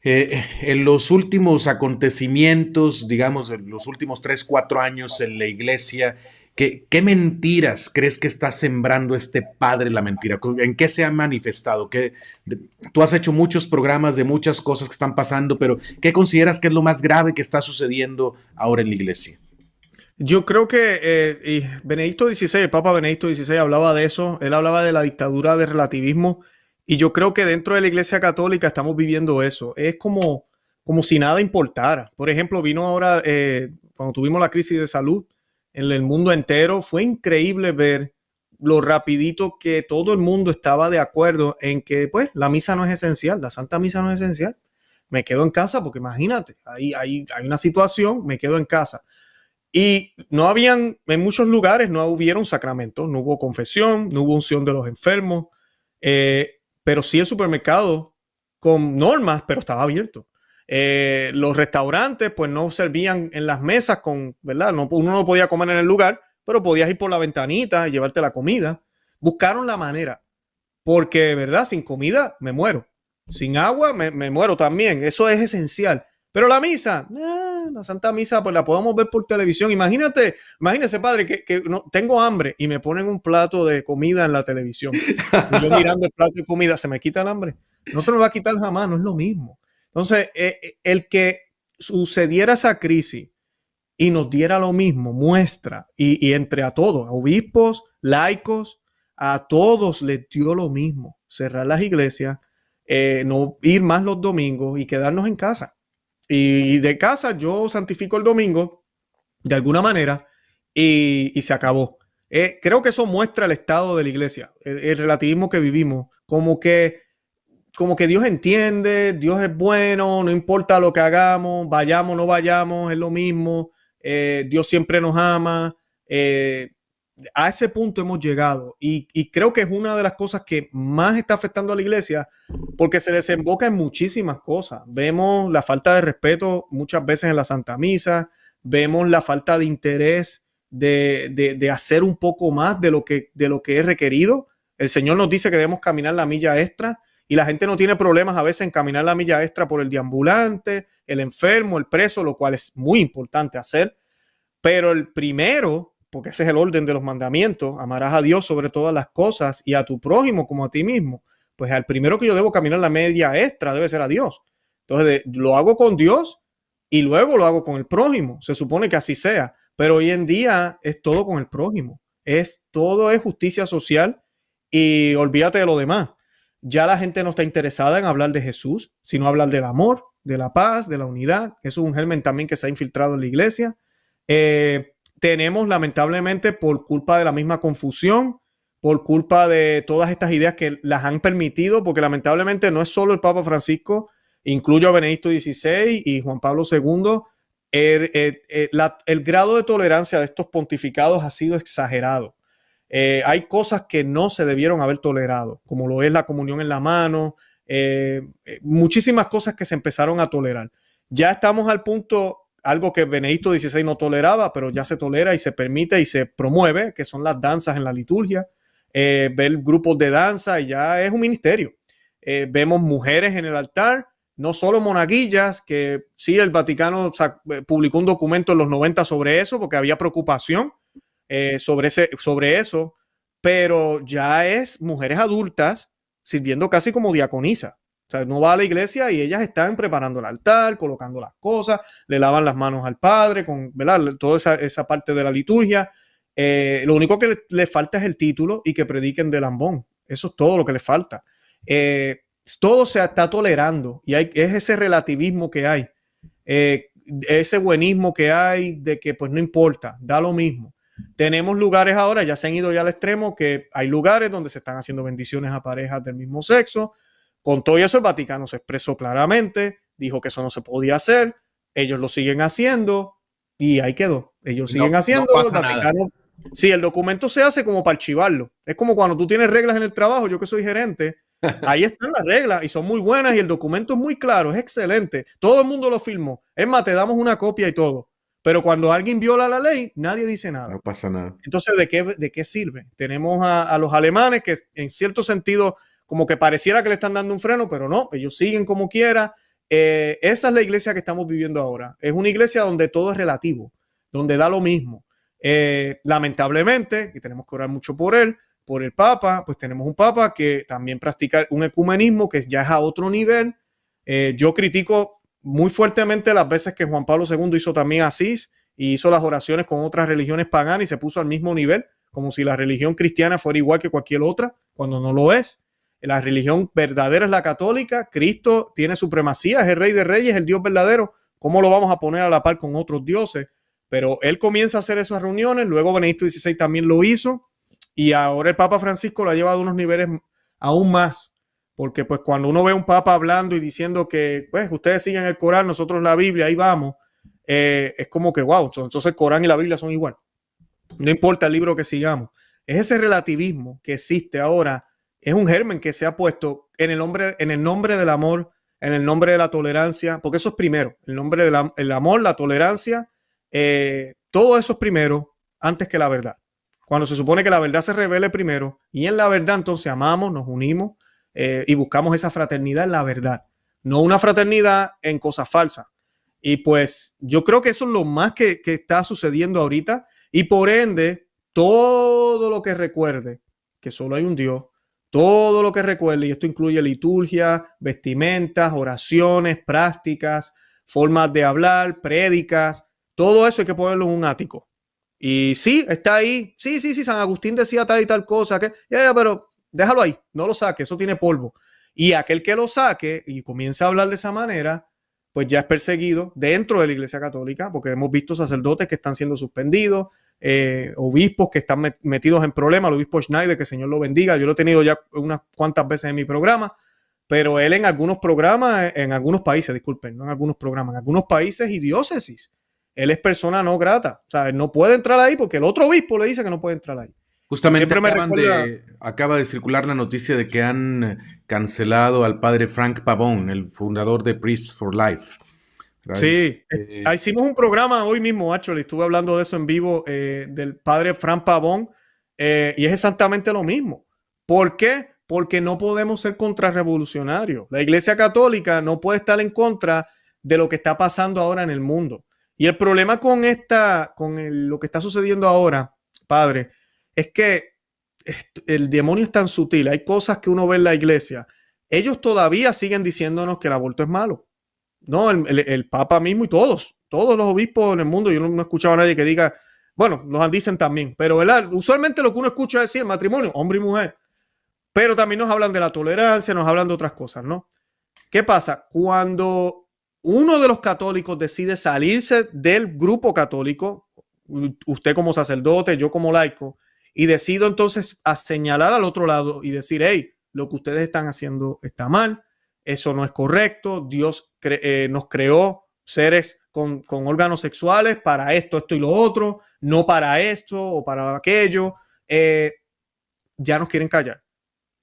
en los últimos acontecimientos, digamos, en los últimos 3, 4 años en la iglesia, ¿qué mentiras crees que está sembrando este padre la mentira? ¿En qué se ha manifestado? Tú has hecho muchos programas de muchas cosas que están pasando, pero ¿qué consideras que es lo más grave que está sucediendo ahora en la iglesia? Yo creo que Benedicto XVI, el Papa Benedicto XVI hablaba de eso, él hablaba de la dictadura del relativismo y yo creo que dentro de la Iglesia Católica estamos viviendo eso. Es como si nada importara. Por ejemplo, vino ahora, cuando tuvimos la crisis de salud en el mundo entero, fue increíble ver lo rapidito que todo el mundo estaba de acuerdo en que pues la misa no es esencial, la Santa Misa no es esencial. Me quedo en casa porque imagínate, hay una situación, me quedo en casa. Y no habían, en muchos lugares no hubieron sacramentos, no hubo confesión, no hubo unción de los enfermos, pero sí el supermercado con normas, pero estaba abierto. Los restaurantes pues no servían en las mesas con, ¿verdad? No, uno no podía comer en el lugar, pero podías ir por la ventanita y llevarte la comida. Buscaron la manera, porque, ¿verdad? Sin comida me muero. Sin agua me muero también. Eso es esencial. Pero la misa, la Santa Misa, pues la podemos ver por televisión. Imagínese, padre, que no, tengo hambre y me ponen un plato de comida en la televisión. Y yo mirando el plato de comida, ¿se me quita el hambre? No se me va a quitar jamás, no es lo mismo. Entonces, el que sucediera esa crisis y nos diera lo mismo, muestra, y entre a todos, a obispos, laicos, a todos les dio lo mismo. Cerrar las iglesias, no ir más los domingos y quedarnos en casa. Y de casa yo santifico el domingo de alguna manera y se acabó. Creo que eso muestra el estado de la iglesia, el relativismo que vivimos, como que Dios entiende, Dios es bueno, no importa lo que hagamos, vayamos o no vayamos, es lo mismo, Dios siempre nos ama. A ese punto hemos llegado y creo que es una de las cosas que más está afectando a la iglesia porque se desemboca en muchísimas cosas. Vemos la falta de respeto muchas veces en la Santa Misa, vemos la falta de interés de hacer un poco más de lo que es requerido. El Señor nos dice que debemos caminar la milla extra y la gente no tiene problemas a veces en caminar la milla extra por el deambulante, el enfermo, el preso, lo cual es muy importante hacer. Pero el primero, porque ese es el orden de los mandamientos, amarás a Dios sobre todas las cosas y a tu prójimo como a ti mismo. Pues al primero que yo debo caminar la media extra debe ser a Dios. Entonces lo hago con Dios y luego lo hago con el prójimo. Se supone que así sea, pero hoy en día es todo con el prójimo. Todo es justicia social y olvídate de lo demás. Ya la gente no está interesada en hablar de Jesús, sino hablar del amor, de la paz, de la unidad. Eso es un germen también que se ha infiltrado en la iglesia. Tenemos lamentablemente, por culpa de la misma confusión, por culpa de todas estas ideas que las han permitido, porque lamentablemente no es solo el Papa Francisco, incluyo a Benedicto XVI y Juan Pablo II, el grado de tolerancia de estos pontificados ha sido exagerado. Hay cosas que no se debieron haber tolerado, como lo es la comunión en la mano, muchísimas cosas que se empezaron a tolerar. Ya estamos al punto, algo que Benedicto XVI no toleraba, pero ya se tolera y se permite y se promueve, que son las danzas en la liturgia, ver grupos de danza, y ya es un ministerio. Vemos mujeres en el altar, no solo monaguillas, que sí, el Vaticano publicó un documento en los 90 sobre eso, porque había preocupación sobre eso, pero ya es mujeres adultas sirviendo casi como diaconisa. O sea, no va a la iglesia y ellas están preparando el altar, colocando las cosas, le lavan las manos al padre, ¿verdad? Toda esa parte de la liturgia. Lo único que le falta es el título y que prediquen de lambón. Eso es todo lo que le falta. Todo se está tolerando y es ese relativismo que hay, ese buenismo que hay de que pues no importa, da lo mismo. Tenemos lugares ahora, ya se han ido ya al extremo, que hay lugares donde se están haciendo bendiciones a parejas del mismo sexo. Con todo eso el Vaticano se expresó claramente, dijo que eso no se podía hacer, ellos lo siguen haciendo y ahí quedó. Ellos siguen haciendo, no pasa el Vaticano. Nada. Sí, el documento se hace como para archivarlo. Es como cuando tú tienes reglas en el trabajo, yo que soy gerente, ahí están las reglas y son muy buenas y el documento es muy claro, es excelente. Todo el mundo lo firmó. Es más, te damos una copia y todo. Pero cuando alguien viola la ley, nadie dice nada. No pasa nada. Entonces, ¿de qué sirve? Tenemos a los alemanes que en cierto sentido como que pareciera que le están dando un freno, pero no, ellos siguen como quiera. Esa es la iglesia que estamos viviendo ahora. Es una iglesia donde todo es relativo, donde da lo mismo. Lamentablemente, y tenemos que orar mucho por él, por el Papa, pues tenemos un Papa que también practica un ecumenismo que ya es a otro nivel. Yo critico muy fuertemente las veces que Juan Pablo II hizo también Asís y hizo las oraciones con otras religiones paganas y se puso al mismo nivel, como si la religión cristiana fuera igual que cualquier otra, cuando no lo es. La religión verdadera es la católica, Cristo tiene supremacía, es el Rey de Reyes, el Dios verdadero. ¿Cómo lo vamos a poner a la par con otros dioses? Pero él comienza a hacer esas reuniones, luego Benedicto XVI también lo hizo y ahora el Papa Francisco lo ha llevado a unos niveles aún más. Porque pues cuando uno ve a un papa hablando y diciendo que pues ustedes siguen el Corán, nosotros la Biblia, ahí vamos, es como que wow, entonces el Corán y la Biblia son igual. No importa el libro que sigamos. Es ese relativismo que existe ahora, es un germen que se ha puesto en el nombre del amor, en el nombre de la tolerancia, porque eso es primero, el nombre del amor, la tolerancia, todo eso es primero antes que la verdad. Cuando se supone que la verdad se revele primero y en la verdad entonces amamos, nos unimos, y buscamos esa fraternidad en la verdad, no una fraternidad en cosas falsas. Y pues yo creo que eso es lo más que está sucediendo ahorita y por ende todo lo que recuerde que solo hay un Dios, todo lo que recuerde, y esto incluye liturgia, vestimentas, oraciones, prácticas, formas de hablar, prédicas, todo eso hay que ponerlo en un ático. Y sí, está ahí, sí, San Agustín decía tal y tal cosa, que pero déjalo ahí, no lo saque, eso tiene polvo. Y aquel que lo saque y comienza a hablar de esa manera, pues ya es perseguido dentro de la Iglesia Católica, porque hemos visto sacerdotes que están siendo suspendidos, obispos que están metidos en problemas, el obispo Schneider, que el Señor lo bendiga, yo lo he tenido ya unas cuantas veces en mi programa, pero él en algunos programas, en algunos países, disculpen, no en algunos programas, en algunos países y diócesis, él es persona no grata, o sea, él no puede entrar ahí porque el otro obispo le dice que no puede entrar ahí. Justamente acaba de circular la noticia de que han cancelado al padre Frank Pavón, el fundador de Priests for Life. Sí, hicimos un programa hoy mismo, actually, estuve hablando de eso en vivo, del padre Frank Pavón, y es exactamente lo mismo. ¿Por qué? Porque no podemos ser contrarrevolucionarios. La Iglesia Católica no puede estar en contra de lo que está pasando ahora en el mundo. Y el problema con lo que está sucediendo ahora, padre, es que el demonio es tan sutil. Hay cosas que uno ve en la iglesia. Ellos todavía siguen diciéndonos que el aborto es malo. No, el Papa mismo y todos los obispos en el mundo, yo no he escuchado a nadie que diga, bueno, nos dicen también, pero ¿verdad? Usualmente lo que uno escucha es decir el matrimonio, hombre y mujer, pero también nos hablan de la tolerancia, nos hablan de otras cosas, ¿no? ¿Qué pasa? Cuando uno de los católicos decide salirse del grupo católico, usted como sacerdote, yo como laico, y decido entonces a señalar al otro lado y decir, hey, lo que ustedes están haciendo está mal, eso no es correcto, Dios nos creó seres con órganos sexuales para esto, esto y lo otro, no para esto o para aquello, ya nos quieren callar.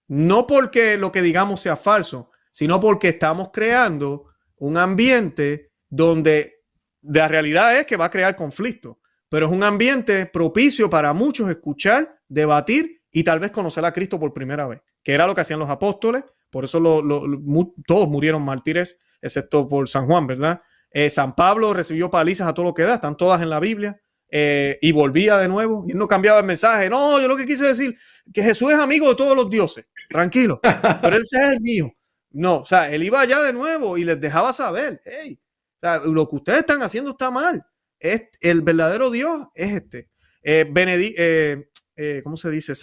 No porque lo que digamos sea falso, sino porque estamos creando un ambiente donde la realidad es que va a crear conflicto, pero es un ambiente propicio para muchos escuchar, debatir y tal vez conocer a Cristo por primera vez, que era lo que hacían los apóstoles. Por eso todos murieron mártires, excepto por San Juan, ¿verdad? San Pablo recibió palizas a todo lo que da, están todas en la Biblia. Y volvía de nuevo y él no cambiaba el mensaje. No, yo lo que quise decir que Jesús es amigo de todos los dioses, tranquilo, pero ese es el mío. No, o sea, él iba allá de nuevo y les dejaba saber, hey, o sea, lo que ustedes están haciendo está mal. El verdadero Dios es este. ¿Cómo se dice?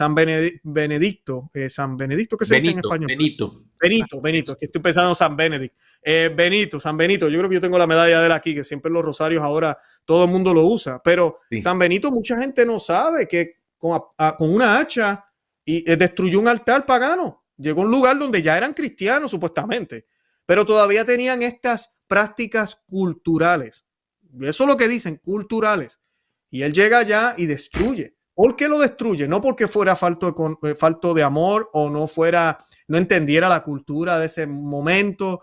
Benedicto, San Benedicto, ¿qué se dice en español? Benito, es que estoy pensando en San Benedict. San Benito, yo creo que yo tengo la medalla de él aquí, que siempre en los rosarios ahora todo el mundo lo usa, pero sí. San Benito mucha gente no sabe que con una hacha destruyó un altar pagano, llegó a un lugar donde ya eran cristianos supuestamente, pero todavía tenían estas prácticas culturales, eso es lo que dicen, culturales, y él llega allá y destruye. ¿Por qué lo destruye? No porque fuera falto de amor o no entendiera la cultura de ese momento,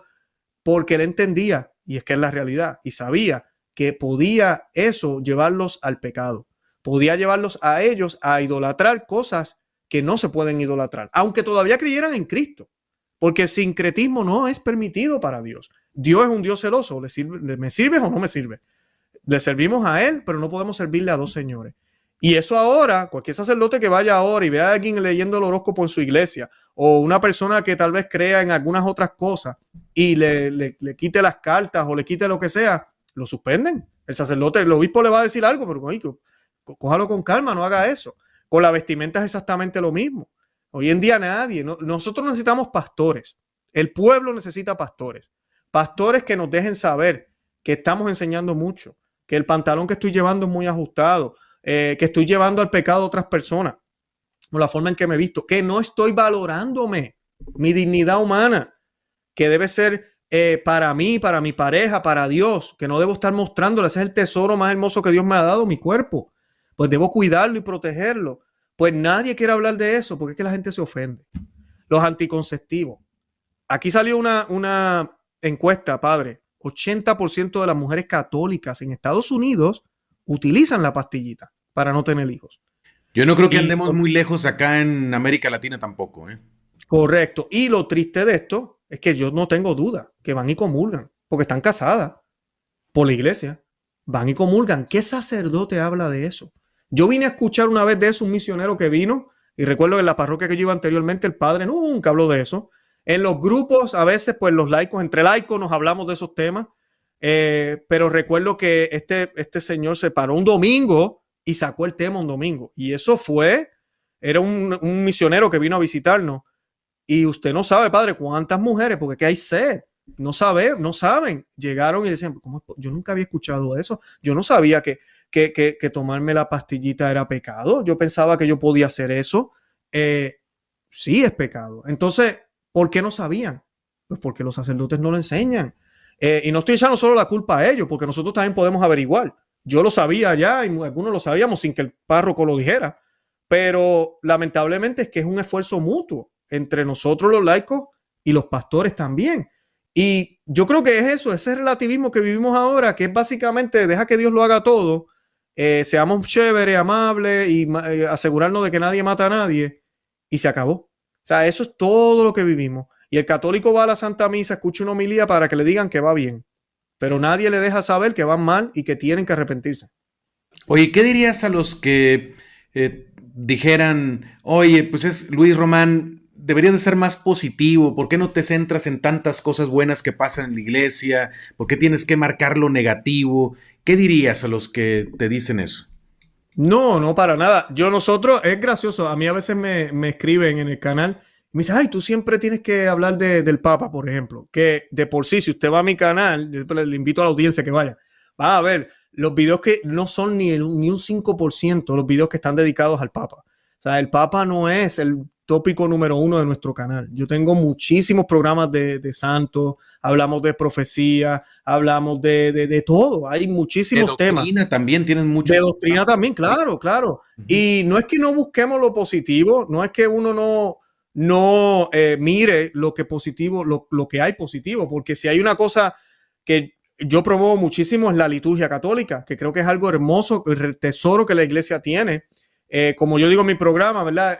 porque él entendía, y es que es la realidad, y sabía que podía eso llevarlos al pecado, podía llevarlos a ellos a idolatrar cosas que no se pueden idolatrar, aunque todavía creyeran en Cristo, porque el sincretismo no es permitido para Dios. Dios es un Dios celoso, ¿me sirves o no me sirve? Le servimos a él, pero no podemos servirle a dos señores. Y eso ahora, cualquier sacerdote que vaya ahora y vea a alguien leyendo el horóscopo en su iglesia, o una persona que tal vez crea en algunas otras cosas y le quite las cartas o le quite lo que sea, lo suspenden. El sacerdote, el obispo le va a decir algo, pero cójalo con calma, no haga eso. Con la vestimenta es exactamente lo mismo. Hoy en día nosotros necesitamos pastores. El pueblo necesita pastores. Pastores que nos dejen saber que estamos enseñando mucho, que el pantalón que estoy llevando es muy ajustado, que estoy llevando al pecado a otras personas, o la forma en que me he visto, que no estoy valorándome, mi dignidad humana, que debe ser para mí, para mi pareja, para Dios, que no debo estar mostrándole, ese es el tesoro más hermoso que Dios me ha dado, mi cuerpo, pues debo cuidarlo y protegerlo. Pues nadie quiere hablar de eso, porque es que la gente se ofende. Los anticonceptivos. Aquí salió una encuesta, padre, 80% de las mujeres católicas en Estados Unidos utilizan la pastillita para no tener hijos. Yo no creo que andemos muy lejos acá en América Latina tampoco, ¿eh? Correcto. Y lo triste de esto es que yo no tengo duda que van y comulgan, porque están casadas por la iglesia. Van y comulgan. ¿Qué sacerdote habla de eso? Yo vine a escuchar una vez de eso un misionero que vino, y recuerdo que en la parroquia que yo iba anteriormente, el padre nunca habló de eso. En los grupos, a veces, pues los laicos, entre laicos nos hablamos de esos temas, pero recuerdo que este señor se paró un domingo y sacó el tema un domingo. Y eso era un misionero que vino a visitarnos. Y usted no sabe, padre, cuántas mujeres, porque aquí hay sed, no saben. Llegaron y decían, ¿cómo? Yo nunca había escuchado eso. Yo no sabía que tomarme la pastillita era pecado. Yo pensaba que yo podía hacer eso. Sí, es pecado. Entonces, ¿por qué no sabían? Pues porque los sacerdotes no lo enseñan. Y no estoy echando solo la culpa a ellos, porque nosotros también podemos averiguar. Yo lo sabía ya y algunos lo sabíamos sin que el párroco lo dijera, pero lamentablemente es que es un esfuerzo mutuo entre nosotros los laicos y los pastores también. Y yo creo que es eso, ese relativismo que vivimos ahora, que es básicamente deja que Dios lo haga todo, seamos chéveres, amables y asegurarnos de que nadie mata a nadie y se acabó. O sea, eso es todo lo que vivimos. Y el católico va a la Santa Misa, escucha una homilía para que le digan que va bien, pero nadie le deja saber que van mal y que tienen que arrepentirse. Oye, ¿qué dirías a los que dijeran, oye, pues es Luis Román, deberías de ser más positivo? ¿Por qué no te centras en tantas cosas buenas que pasan en la iglesia? ¿Por qué tienes que marcar lo negativo? ¿Qué dirías a los que te dicen eso? No, no, para nada. Nosotros, es gracioso. A mí a veces me escriben en el canal y me dicen, ay, tú siempre tienes que hablar del Papa, por ejemplo. Que de por sí, si usted va a mi canal, yo le invito a la audiencia que vaya. Va a ver los videos que no son ni un 5% los videos que están dedicados al Papa. O sea, el Papa no es el tópico número uno de nuestro canal. Yo tengo muchísimos programas de santos, hablamos de profecía, hablamos de todo. Hay De muchísimos temas. doctrina también tienen De muchos. doctrina también, claro, claro. Y no es que no busquemos lo positivo, no es que uno no mire lo que positivo, lo que hay positivo, porque si hay una cosa que yo promuevo muchísimo es la liturgia católica, que creo que es algo hermoso, el tesoro que la iglesia tiene. Como yo digo en mi programa, ¿verdad?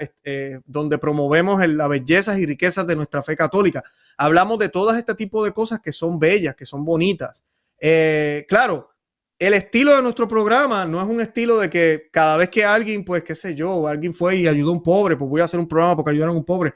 Donde promovemos las bellezas y riquezas de nuestra fe católica. Hablamos de todas este tipo de cosas que son bellas, que son bonitas. Claro, el estilo de nuestro programa no es un estilo de que cada vez que alguien, pues qué sé yo, alguien fue y ayudó a un pobre, pues voy a hacer un programa porque ayudaron a un pobre.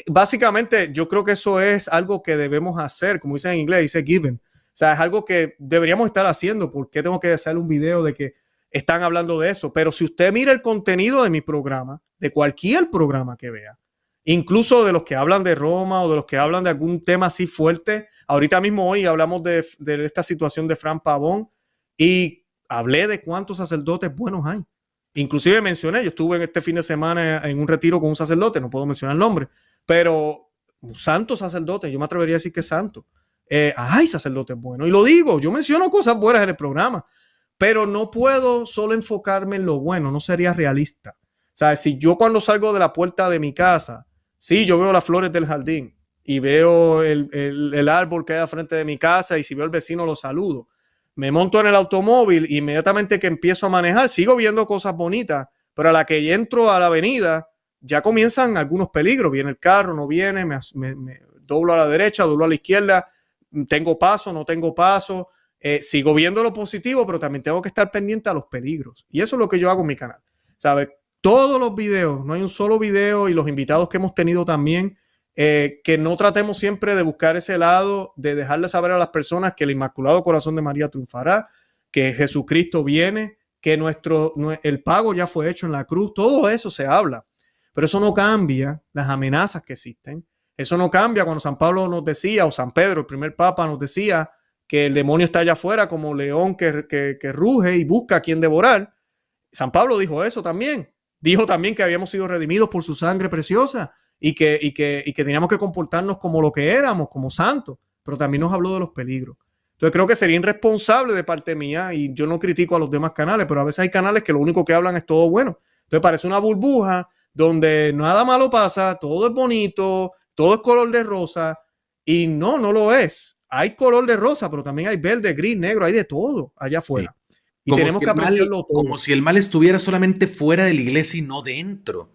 Básicamente, yo creo que eso es algo que debemos hacer, como dicen en inglés, dice given. O sea, es algo que deberíamos estar haciendo. ¿Por qué tengo que hacer un video de que están hablando de eso? Pero si usted mira el contenido de mi programa, de cualquier programa que vea, incluso de los que hablan de Roma o de los que hablan de algún tema así fuerte, ahorita mismo hoy hablamos de esta situación de Fran Pavón, y hablé de cuántos sacerdotes buenos hay. Inclusive mencioné, yo estuve en este fin de semana en un retiro con un sacerdote, no puedo mencionar el nombre, pero un santo sacerdote, yo me atrevería a decir que es santo. Hay sacerdotes buenos, y lo digo, yo menciono cosas buenas en el programa, pero no puedo solo enfocarme en lo bueno, no sería realista. O sea, si yo cuando salgo de la puerta de mi casa, sí, yo veo las flores del jardín y veo el árbol que hay al frente de mi casa, y si veo al vecino lo saludo, me monto en el automóvil, inmediatamente que empiezo a manejar, sigo viendo cosas bonitas, pero a la que entro a la avenida, ya comienzan algunos peligros. Viene el carro, no viene, me doblo a la derecha, doblo a la izquierda, tengo paso, no tengo paso. Sigo viendo lo positivo, pero también tengo que estar pendiente a los peligros. Y eso es lo que yo hago en mi canal. ¿Sabes? Todos los videos, no hay un solo video, y los invitados que hemos tenido también, que no tratemos siempre de buscar ese lado, de dejarle saber a las personas que el Inmaculado Corazón de María triunfará, que Jesucristo viene, que el pago ya fue hecho en la cruz. Todo eso se habla, pero eso no cambia las amenazas que existen. Eso no cambia cuando San Pablo nos decía, o San Pedro, el primer papa, nos decía que el demonio está allá afuera como león que ruge y busca a quien devorar. San Pablo dijo eso también. Dijo también que habíamos sido redimidos por su sangre preciosa, y que teníamos que comportarnos como lo que éramos, como santos, pero también nos habló de los peligros. Entonces creo que sería irresponsable de parte mía, y yo no critico a los demás canales, pero a veces hay canales que lo único que hablan es todo bueno. Entonces parece una burbuja donde nada malo pasa, todo es bonito, todo es color de rosa, y no lo es. Hay color de rosa, pero también hay verde, gris, negro, hay de todo allá afuera. Sí. Y tenemos que apreciarlo todo. Como si el mal estuviera solamente fuera de la iglesia y no dentro.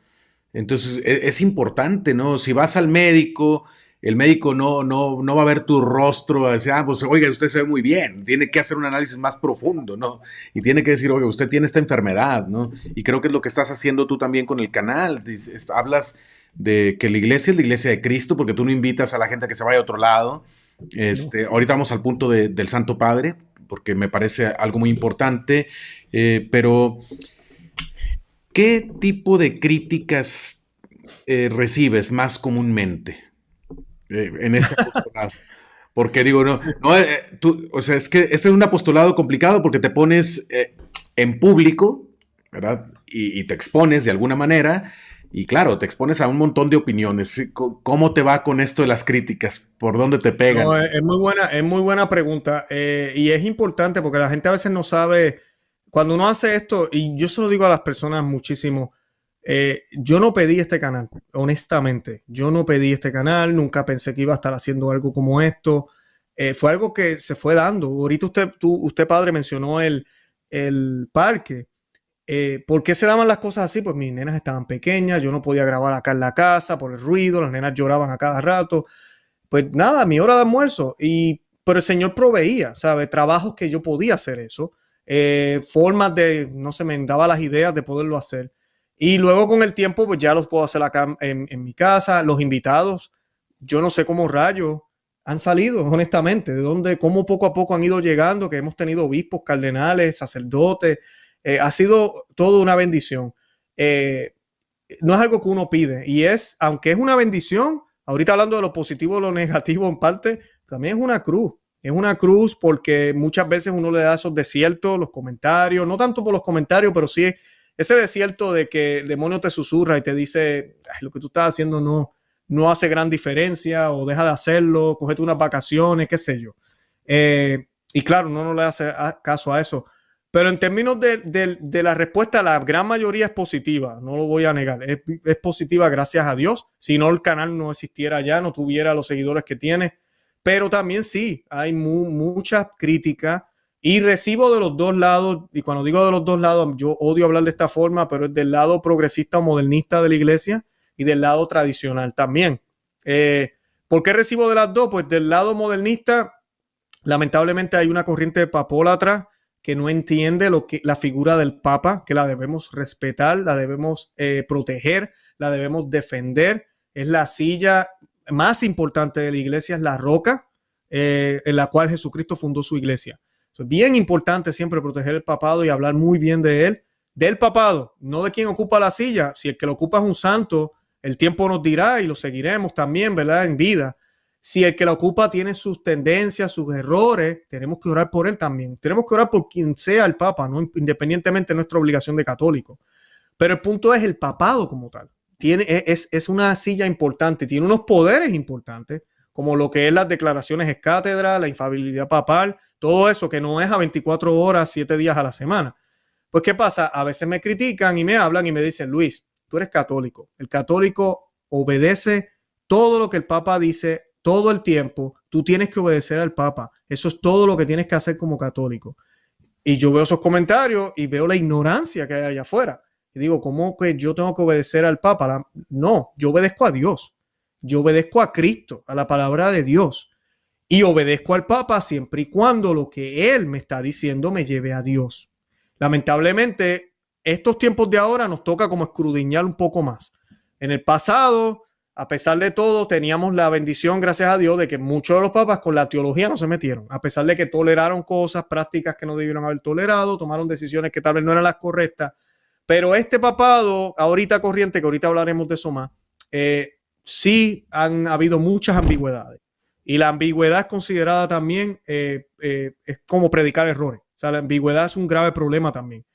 Entonces es importante, ¿no? Si vas al médico, el médico no va a ver tu rostro, va a decir, pues oiga, usted se ve muy bien, tiene que hacer un análisis más profundo, ¿no? Y tiene que decir, oiga, usted tiene esta enfermedad, ¿no? Y creo que es lo que estás haciendo tú también con el canal. Hablas de que la iglesia es la iglesia de Cristo, porque tú no invitas a la gente a que se vaya a otro lado. No. Ahorita vamos al punto del Santo Padre, porque me parece algo muy importante, pero ¿qué tipo de críticas recibes más comúnmente en este apostolado? Porque digo, o sea, es que este es un apostolado complicado porque te pones en público, ¿verdad? Y te expones de alguna manera, y claro, te expones a un montón de opiniones. ¿Cómo te va con esto de las críticas? ¿Por dónde te pegan? No, es muy buena pregunta, y es importante porque la gente a veces no sabe, cuando uno hace esto, y yo se lo digo a las personas muchísimo, yo no pedí este canal, honestamente, yo no pedí este canal, nunca pensé que iba a estar haciendo algo como esto. Fue algo que se fue dando. Ahorita usted padre, mencionó el parque. ¿Por qué se daban las cosas así? Pues mis nenas estaban pequeñas, yo no podía grabar acá en la casa por el ruido, las nenas lloraban a cada rato. Pues nada, mi hora de almuerzo. Pero el Señor proveía, ¿sabe? Trabajos que yo podía hacer eso. Formas de, no sé, me daba las ideas de poderlo hacer. Y luego con el tiempo, pues ya los puedo hacer acá en mi casa. Los invitados, yo no sé cómo rayos han salido, honestamente, de dónde, cómo poco a poco han ido llegando, que hemos tenido obispos, cardenales, sacerdotes. Ha sido todo una bendición. No es algo que uno pide y es, aunque es una bendición, ahorita hablando de lo positivo y lo negativo en parte, también es una cruz. Es una cruz porque muchas veces uno le da esos desiertos, los comentarios, no tanto por los comentarios, pero sí ese desierto de que el demonio te susurra y te dice, lo que tú estás haciendo no hace gran diferencia o deja de hacerlo, cógete unas vacaciones, qué sé yo. Y claro, uno no le hace caso a eso. Pero en términos de la respuesta, la gran mayoría es positiva, no lo voy a negar. Es positiva gracias a Dios. Si no, el canal no existiera ya, no tuviera los seguidores que tiene. Pero también sí, hay muchas críticas y recibo de los dos lados. Y cuando digo de los dos lados, yo odio hablar de esta forma, pero es del lado progresista o modernista de la iglesia y del lado tradicional también. ¿Por qué recibo de las dos? Pues del lado modernista, lamentablemente hay una corriente papólatra que no entiende la figura del Papa, que la debemos respetar, la debemos proteger, la debemos defender. Es la silla más importante de la iglesia, es la roca en la cual Jesucristo fundó su iglesia. Es bien importante siempre proteger el papado y hablar muy bien de él, del papado, no de quien ocupa la silla. Si el que lo ocupa es un santo, el tiempo nos dirá y lo seguiremos también, ¿verdad? En vida. Si el que la ocupa tiene sus tendencias, sus errores, tenemos que orar por él también. Tenemos que orar por quien sea el Papa, ¿no? Independientemente de nuestra obligación de católico. Pero el punto es el papado como tal. Es una silla importante, tiene unos poderes importantes, como lo que es las declaraciones ex cátedra, la infalibilidad papal, todo eso que no es a 24 horas, 7 días a la semana. Pues, ¿qué pasa? A veces me critican y me hablan y me dicen, Luis, tú eres católico. El católico obedece todo lo que el Papa dice todo el tiempo. Tú tienes que obedecer al Papa. Eso es todo lo que tienes que hacer como católico. Y yo veo esos comentarios y veo la ignorancia que hay allá afuera. Y digo, ¿cómo que yo tengo que obedecer al Papa? No, yo obedezco a Dios. Yo obedezco a Cristo, a la palabra de Dios. Y obedezco al Papa siempre y cuando lo que él me está diciendo me lleve a Dios. Lamentablemente, estos tiempos de ahora nos toca como escudriñar un poco más. En el pasado, a pesar de todo, teníamos la bendición, gracias a Dios, de que muchos de los papas con la teología no se metieron. A pesar de que toleraron cosas, prácticas que no debieron haber tolerado, tomaron decisiones que tal vez no eran las correctas. Pero este papado, ahorita corriente, que ahorita hablaremos de eso más, sí han habido muchas ambigüedades. Y la ambigüedad es considerada también es como predicar errores. O sea, la ambigüedad es un grave problema también.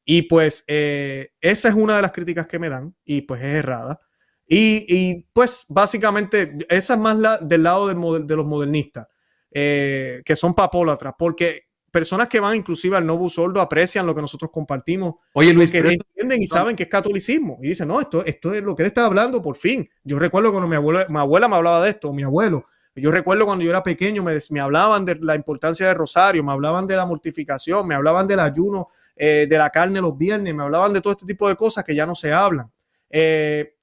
Y pues esa es una de las críticas que me dan y pues es errada. Y pues básicamente esa es más del lado de los modernistas, que son papólatras, porque personas que van inclusive al Novus Ordo aprecian lo que nosotros compartimos. Oye, Luis, porque entienden y saben que es catolicismo. Y dicen, no, esto es lo que él está hablando por fin. Yo recuerdo cuando mi abuela me hablaba de esto, mi abuelo. Yo recuerdo cuando yo era pequeño, me hablaban de la importancia del rosario, me hablaban de la mortificación, me hablaban del ayuno de la carne los viernes, me hablaban de todo este tipo de cosas que ya no se hablan. De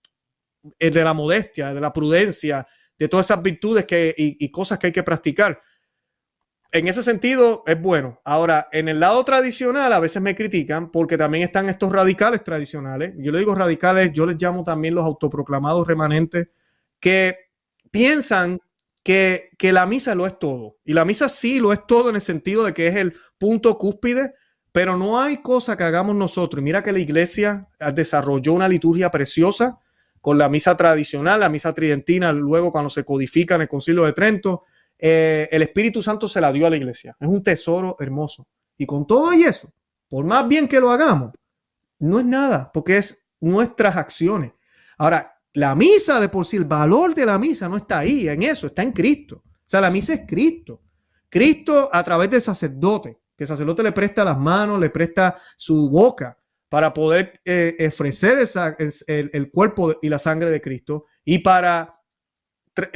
la modestia, de la prudencia, de todas esas virtudes y cosas que hay que practicar. En ese sentido es bueno. Ahora, en el lado tradicional a veces me critican porque también están estos radicales tradicionales. Yo le digo radicales, yo les llamo también los autoproclamados remanentes, que piensan que la misa lo es todo. Y la misa sí lo es todo en el sentido de que es el punto cúspide, pero no hay cosa que hagamos nosotros. Y mira que la iglesia desarrolló una liturgia preciosa con la misa tradicional, la misa tridentina, luego cuando se codifica en el Concilio de Trento, el Espíritu Santo se la dio a la iglesia. Es un tesoro hermoso. Y con todo y eso, por más bien que lo hagamos, no es nada, porque es nuestras acciones. Ahora, la misa de por sí, el valor de la misa no está ahí, en eso, está en Cristo. O sea, la misa es Cristo. Cristo a través del sacerdote, que el sacerdote le presta las manos, le presta su boca para poder ofrecer el cuerpo y la sangre de Cristo y para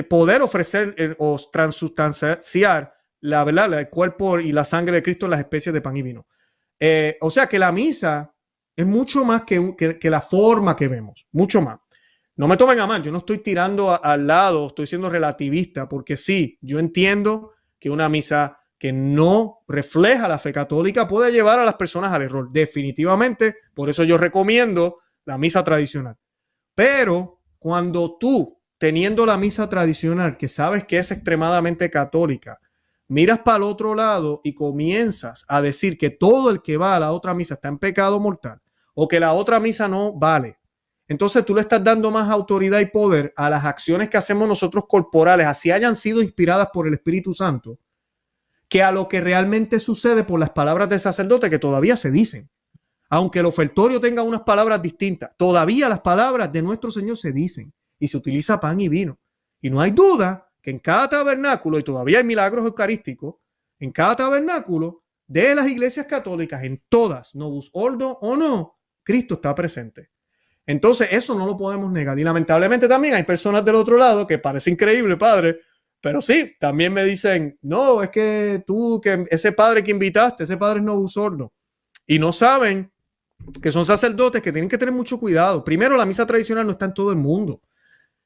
poder ofrecer o transustanciar la verdad, el cuerpo y la sangre de Cristo en las especies de pan y vino. O sea que la misa es mucho más que la forma que vemos, mucho más. No me tomen a mal, yo no estoy tirando al lado, estoy siendo relativista, porque sí, yo entiendo que una misa que no refleja la fe católica puede llevar a las personas al error, definitivamente. Por eso yo recomiendo la misa tradicional. Pero cuando tú, teniendo la misa tradicional, que sabes que es extremadamente católica, miras para el otro lado y comienzas a decir que todo el que va a la otra misa está en pecado mortal o que la otra misa no vale, entonces tú le estás dando más autoridad y poder a las acciones que hacemos nosotros corporales, así hayan sido inspiradas por el Espíritu Santo, que a lo que realmente sucede por las palabras del sacerdote que todavía se dicen. Aunque el ofertorio tenga unas palabras distintas, todavía las palabras de nuestro Señor se dicen y se utiliza pan y vino. Y no hay duda que en cada tabernáculo, y todavía hay milagros eucarísticos, en cada tabernáculo de las iglesias católicas, en todas, Novus Ordo o no, Cristo está presente. Entonces eso no lo podemos negar. Y lamentablemente también hay personas del otro lado que parece increíble, padre, pero sí, también me dicen, no, es que tú, que ese padre que invitaste, ese padre es Novus Ordo. Y no saben que son sacerdotes que tienen que tener mucho cuidado. Primero, la misa tradicional no está en todo el mundo.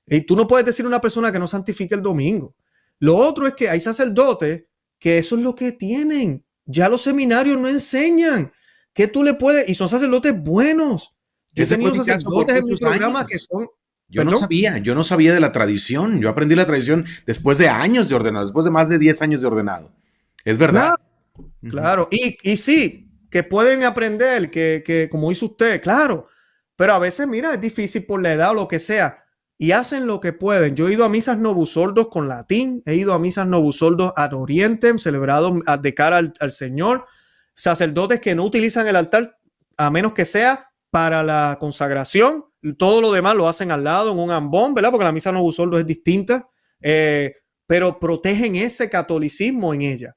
Y tú no puedes decir a una persona que no santifique el domingo. Lo otro es que hay sacerdotes que eso es lo que tienen. Ya los seminarios no enseñan que tú le puedes, y son sacerdotes buenos. Yo he tenido sacerdotes en mi programa que son... Yo no sabía de la tradición. Yo aprendí la tradición después de años de ordenado, después de más de 10 años de ordenado. Es verdad. Claro. Y sí, que pueden aprender, que como hizo usted, claro. Pero a veces, mira, es difícil por la edad o lo que sea. Y hacen lo que pueden. Yo he ido a misas Novus Ordos con latín, he ido a misas Novus Ordos ad orientem, celebrados de cara al Señor. Sacerdotes que no utilizan el altar a menos que sea para la consagración. Todo lo demás lo hacen al lado en un ambón, ¿verdad? Porque la misa Novus Ordo es distinta, pero protegen ese catolicismo en ella.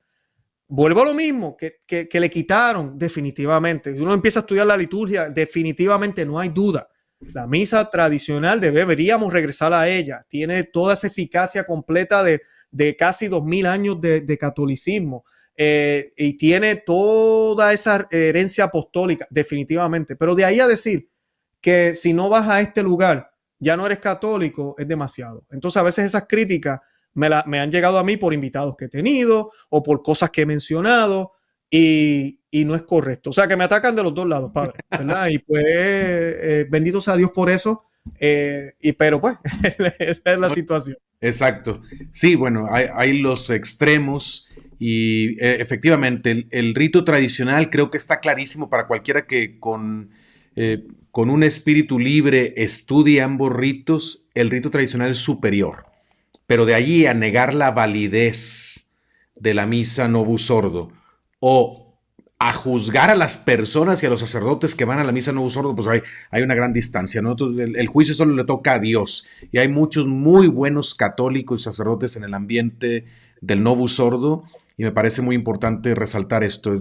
Vuelvo a lo mismo, que le quitaron definitivamente. Si uno empieza a estudiar la liturgia, definitivamente no hay duda. La misa tradicional deberíamos regresar a ella. Tiene toda esa eficacia completa de casi 2000 años de catolicismo. Y tiene toda esa herencia apostólica, definitivamente. Pero de ahí a decir que si no vas a este lugar, ya no eres católico, es demasiado. Entonces a veces esas críticas me han llegado a mí por invitados que he tenido o por cosas que he mencionado y no es correcto. O sea, que me atacan de los dos lados, padre, ¿verdad? Y pues, bendito sea Dios por eso. Pero pues, esa es la situación. Exacto. Sí, bueno, hay los extremos y efectivamente el rito tradicional creo que está clarísimo para cualquiera que con un espíritu libre estudie ambos ritos, el rito tradicional es superior. Pero de allí a negar la validez de la misa Novus Ordo o a juzgar a las personas y a los sacerdotes que van a la misa Novus Ordo, pues hay una gran distancia, ¿no? Entonces, el juicio solo le toca a Dios. Y hay muchos muy buenos católicos y sacerdotes en el ambiente del Novus Ordo, y me parece muy importante resaltar esto.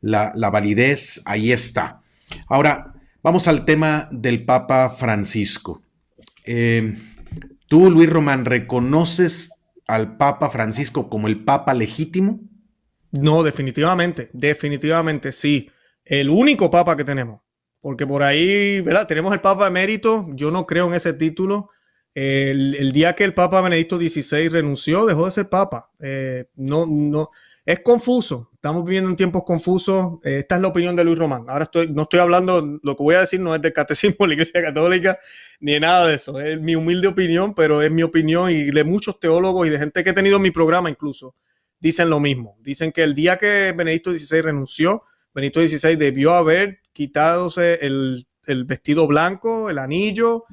La validez ahí está. Ahora, vamos al tema del Papa Francisco. ¿Tú, Luis Román, reconoces al Papa Francisco como el Papa legítimo? No, definitivamente sí. El único Papa que tenemos. Porque por ahí, ¿verdad? Tenemos el Papa emérito. Yo no creo en ese título. El día que el Papa Benedicto XVI renunció, dejó de ser Papa. No, es confuso. Estamos viviendo en tiempos confusos. Esta es la opinión de Luis Román. Ahora no estoy hablando, lo que voy a decir no es del catecismo de la Iglesia Católica, ni de nada de eso. Es mi humilde opinión, pero es mi opinión y de muchos teólogos y de gente que he tenido en mi programa incluso, dicen lo mismo. Dicen que el día que Benedicto XVI renunció, Benedicto XVI debió haber quitadose el vestido blanco, el anillo,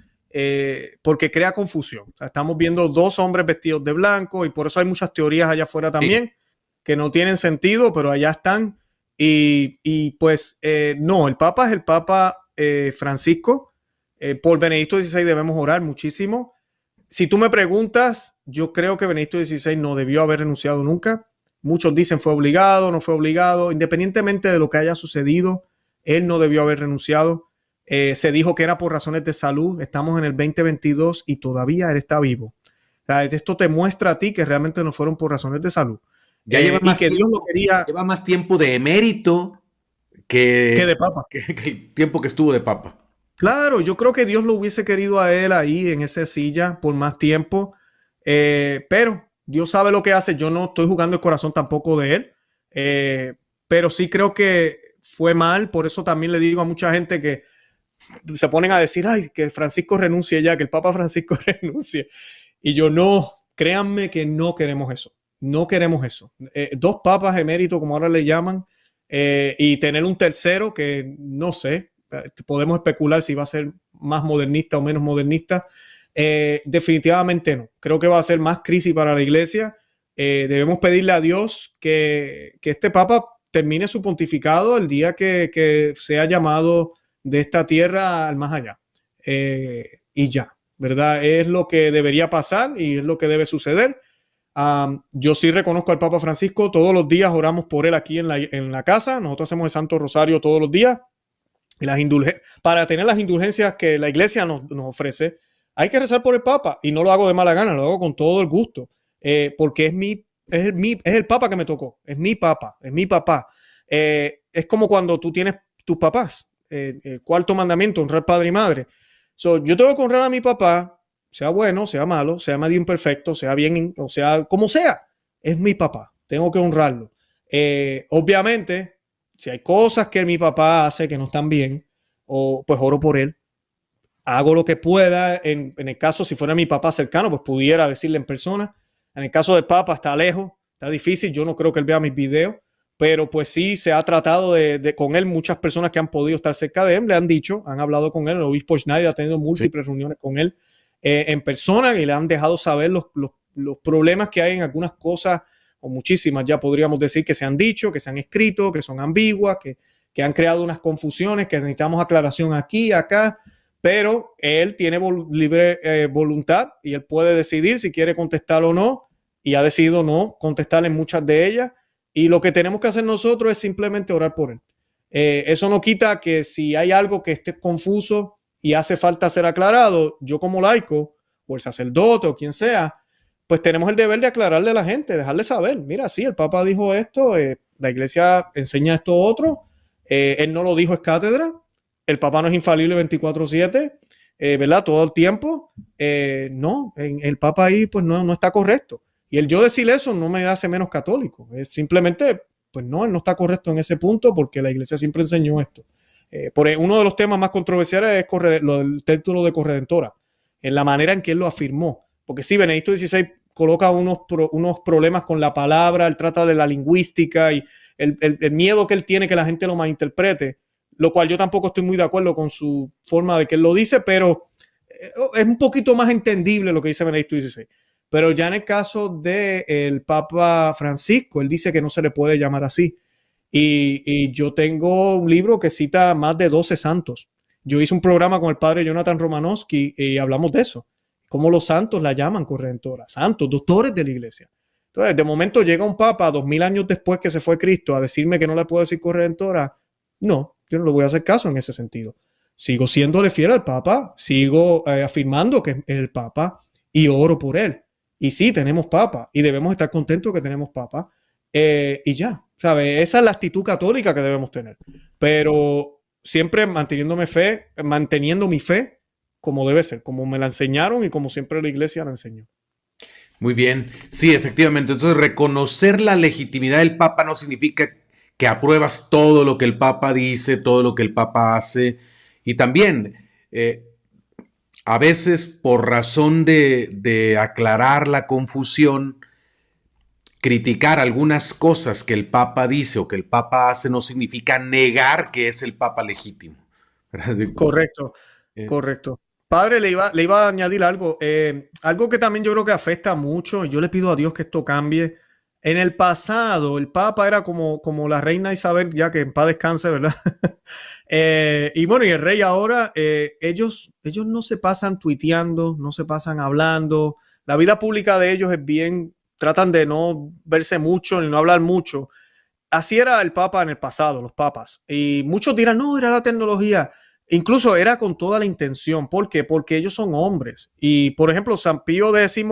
porque crea confusión. O sea, estamos viendo dos hombres vestidos de blanco y por eso hay muchas teorías allá afuera también. Sí, que no tienen sentido, pero allá están. Y pues no, el Papa es el Papa Francisco. Por Benedicto XVI debemos orar muchísimo. Si tú me preguntas, yo creo que Benedicto XVI no debió haber renunciado nunca. Muchos dicen fue obligado, no fue obligado. Independientemente de lo que haya sucedido, él no debió haber renunciado. Se dijo que era por razones de salud. Estamos en el 2022 y todavía él está vivo. O sea, esto te muestra a ti que realmente no fueron por razones de salud. Ya lleva más tiempo, Dios lo quería, lleva más tiempo de emérito que de Papa. Que el tiempo que estuvo de Papa. Claro, yo creo que Dios lo hubiese querido a él ahí en esa silla por más tiempo, pero Dios sabe lo que hace. Yo no estoy jugando el corazón tampoco de él, pero sí creo que fue mal. Por eso también le digo a mucha gente que se ponen a decir, ay, que Francisco renuncie ya, que el Papa Francisco renuncie. Y yo, no, créanme que no queremos eso. No queremos eso. Dos papas eméritos, como ahora le llaman, y tener un tercero que no sé, podemos especular si va a ser más modernista o menos modernista. Definitivamente no. Creo que va a ser más crisis para la iglesia. Debemos pedirle a Dios que este papa termine su pontificado el día que sea llamado de esta tierra al más allá. Y ya, ¿verdad? Es lo que debería pasar y es lo que debe suceder. Yo sí reconozco al Papa Francisco, todos los días oramos por él aquí en la casa, nosotros hacemos el Santo Rosario todos los días, y para tener las indulgencias que la iglesia nos ofrece, hay que rezar por el Papa, y no lo hago de mala gana, lo hago con todo el gusto, porque es el Papa que me tocó, es mi Papa, es mi papá. Es como cuando tú tienes tus papás, cuarto mandamiento, honrar padre y madre. Yo tengo que honrar a mi papá, sea bueno, sea malo, sea medio imperfecto, sea bien, o sea como sea, es mi papá, tengo que honrarlo. Obviamente, si hay cosas que mi papá hace que no están bien, pues oro por él, hago lo que pueda. En el caso, si fuera mi papá cercano, pues pudiera decirle en persona. En el caso del Papa, está lejos, está difícil, yo no creo que él vea mis videos, pero pues sí se ha tratado con él. Muchas personas que han podido estar cerca de él le han dicho, han hablado con él. El obispo Schneider ha tenido múltiples reuniones con él en persona, y le han dejado saber los problemas que hay en algunas cosas, o muchísimas ya podríamos decir, que se han dicho, que se han escrito, que son ambiguas, que han creado unas confusiones, que necesitamos aclaración aquí, acá, pero él tiene libre voluntad y él puede decidir si quiere contestar o no, y ha decidido no contestar en muchas de ellas, y lo que tenemos que hacer nosotros es simplemente orar por él. Eso no quita que si hay algo que esté confuso y hace falta ser aclarado, yo como laico, o el sacerdote, o quien sea, pues tenemos el deber de aclararle a la gente, dejarle saber, mira, sí, el Papa dijo esto, la iglesia enseña esto otro, él no lo dijo, es cátedra, el Papa no es infalible 24/7, ¿verdad? Todo el tiempo, no, el Papa ahí pues no está correcto. Y el yo decir eso no me hace menos católico, es simplemente, pues no, él no está correcto en ese punto, porque la iglesia siempre enseñó esto. Uno de los temas más controversiales es el título de corredentora, en la manera en que él lo afirmó. Porque sí, Benedicto XVI coloca unos problemas con la palabra, él trata de la lingüística y el miedo que él tiene que la gente lo malinterprete, lo cual yo tampoco estoy muy de acuerdo con su forma de que él lo dice, pero es un poquito más entendible lo que dice Benedicto XVI. Pero ya en el caso del Papa Francisco, él dice que no se le puede llamar así. Y yo tengo un libro que cita más de 12 santos. Yo hice un programa con el padre Jonathan Romanowski y hablamos de eso, cómo los santos la llaman corredentora, santos, doctores de la iglesia. Entonces, de momento llega un papa 2000 años después que se fue Cristo a decirme que no le puedo decir corredentora. No, yo no le voy a hacer caso en ese sentido. Sigo siéndole fiel al papa, sigo afirmando que es el papa y oro por él. Y sí, tenemos papa y debemos estar contentos que tenemos papa. Y ya, ¿sabes? Esa es la actitud católica que debemos tener. Pero siempre manteniendo mi fe como debe ser, como me la enseñaron y como siempre la iglesia la enseñó. Muy bien, sí, efectivamente. Entonces, reconocer la legitimidad del Papa no significa que apruebas todo lo que el Papa dice, todo lo que el Papa hace. Y también, a veces, por razón de aclarar la confusión, criticar algunas cosas que el Papa dice o que el Papa hace no significa negar que es el Papa legítimo. Correcto, correcto. Padre, le iba a añadir algo. Algo que también yo creo que afecta mucho. Yo le pido a Dios que esto cambie. En el pasado, el Papa era como la reina Isabel, ya que en paz descanse, ¿verdad? Y bueno, y el rey ahora, ellos no se pasan tuiteando, no se pasan hablando. La vida pública de ellos es bien, tratan de no verse mucho ni no hablar mucho. Así era el Papa en el pasado, los papas. Y muchos dirán, no, era la tecnología. Incluso era con toda la intención. ¿Por qué? Porque ellos son hombres. Y, por ejemplo, San Pío X,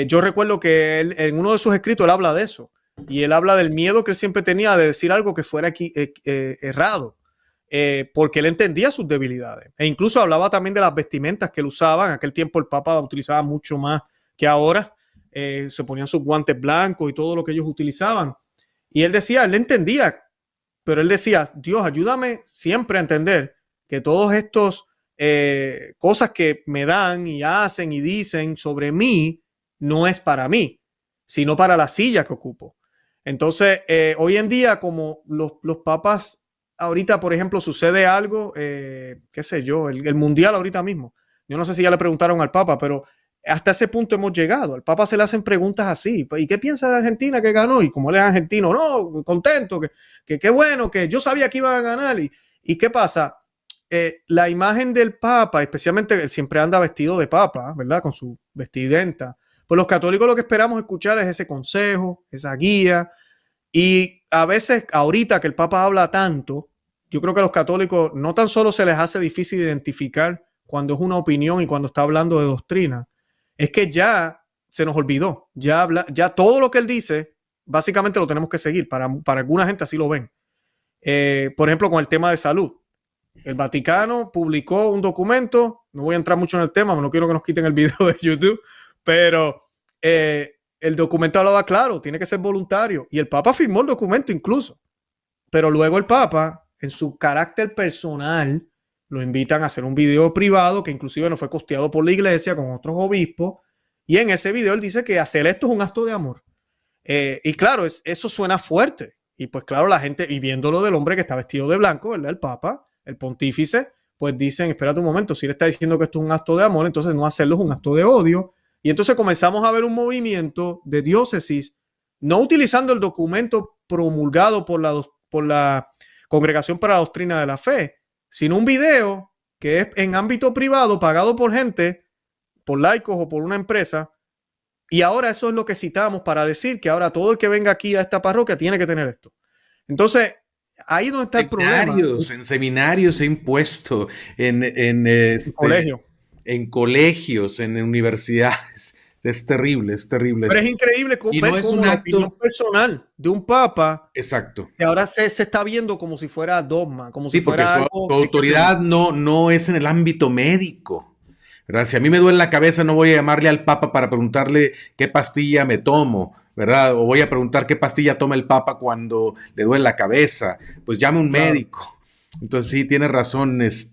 yo recuerdo que él, en uno de sus escritos, él habla de eso. Y él habla del miedo que él siempre tenía de decir algo que fuera errado. Porque él entendía sus debilidades. E incluso hablaba también de las vestimentas que él usaba. En aquel tiempo el Papa utilizaba mucho más que ahora. Se ponían sus guantes blancos y todo lo que ellos utilizaban. Y él decía, él entendía, pero él decía, Dios, ayúdame siempre a entender que todos estos cosas que me dan y hacen y dicen sobre mí no es para mí, sino para la silla que ocupo. Entonces, hoy en día, como los papas, ahorita, por ejemplo, sucede algo, qué sé yo, el mundial ahorita mismo. Yo no sé si ya le preguntaron al Papa, pero hasta ese punto hemos llegado. Al Papa se le hacen preguntas así. ¿Y qué piensa de Argentina que ganó? Y como él es argentino, no, contento, que qué bueno, que yo sabía que iban a ganar. ¿Y qué pasa? La imagen del Papa, especialmente él siempre anda vestido de Papa, ¿verdad? Con su vestimenta. Pues los católicos lo que esperamos escuchar es ese consejo, esa guía. Y a veces, ahorita que el Papa habla tanto, yo creo que a los católicos no tan solo se les hace difícil identificar cuando es una opinión y cuando está hablando de doctrina, es que ya se nos olvidó. Ya todo lo que él dice, básicamente lo tenemos que seguir. Para alguna gente así lo ven. Por ejemplo, con el tema de salud. El Vaticano publicó un documento, no voy a entrar mucho en el tema, no quiero que nos quiten el video de YouTube, pero el documento hablaba claro, tiene que ser voluntario. Y el Papa firmó el documento incluso. Pero luego el Papa, en su carácter personal, lo invitan a hacer un video privado que inclusive no fue costeado por la iglesia con otros obispos. Y en ese video él dice que hacer esto es un acto de amor. Y claro, eso suena fuerte. Y pues claro, la gente, y viéndolo del hombre que está vestido de blanco, ¿verdad? El Papa, el pontífice, pues dicen, espérate un momento, si él está diciendo que esto es un acto de amor, entonces no hacerlo es un acto de odio. Y entonces comenzamos a ver un movimiento de diócesis, no utilizando el documento promulgado por la Congregación para la Doctrina de la Fe, sino un video que es en ámbito privado, pagado por gente, por laicos o por una empresa. Y ahora eso es lo que citamos para decir que ahora todo el que venga aquí a esta parroquia tiene que tener esto. Entonces, ahí es donde está el problema. En seminarios he impuesto, Colegio. en colegios, en universidades. Es terrible, es terrible. Pero es increíble ver es cómo un la acto opinión personal de un papa exacto. que ahora se está viendo como si fuera dogma, como Sí, si porque fuera su algo autoridad no es en el ámbito médico, ¿verdad? Si a mí me duele la cabeza, no voy a llamarle al Papa para preguntarle qué pastilla me tomo, ¿verdad? O voy a preguntar qué pastilla toma el Papa cuando le duele la cabeza. Pues llame a un médico. Entonces sí, tiene razón, es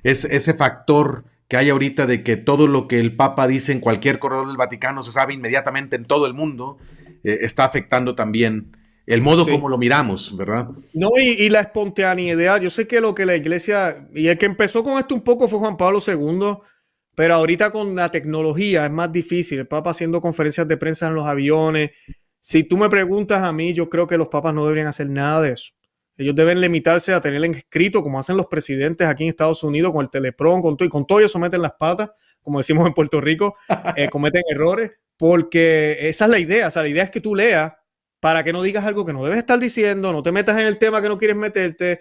ese factor que hay ahorita de que todo lo que el Papa dice en cualquier corredor del Vaticano se sabe inmediatamente en todo el mundo, está afectando también el modo como lo miramos, ¿verdad? No, y la espontaneidad. Yo sé que lo que la iglesia, y el que empezó con esto un poco fue Juan Pablo II, pero ahorita con la tecnología es más difícil. El Papa haciendo conferencias de prensa en los aviones. Si tú me preguntas a mí, yo creo que los papas no deberían hacer nada de eso. Ellos deben limitarse a tener escrito, como hacen los presidentes aquí en Estados Unidos, con el telepron, y con todo ellos someten las patas, como decimos en Puerto Rico, cometen errores, porque esa es la idea. O sea, la idea es que tú leas para que no digas algo que no debes estar diciendo, no te metas en el tema que no quieres meterte,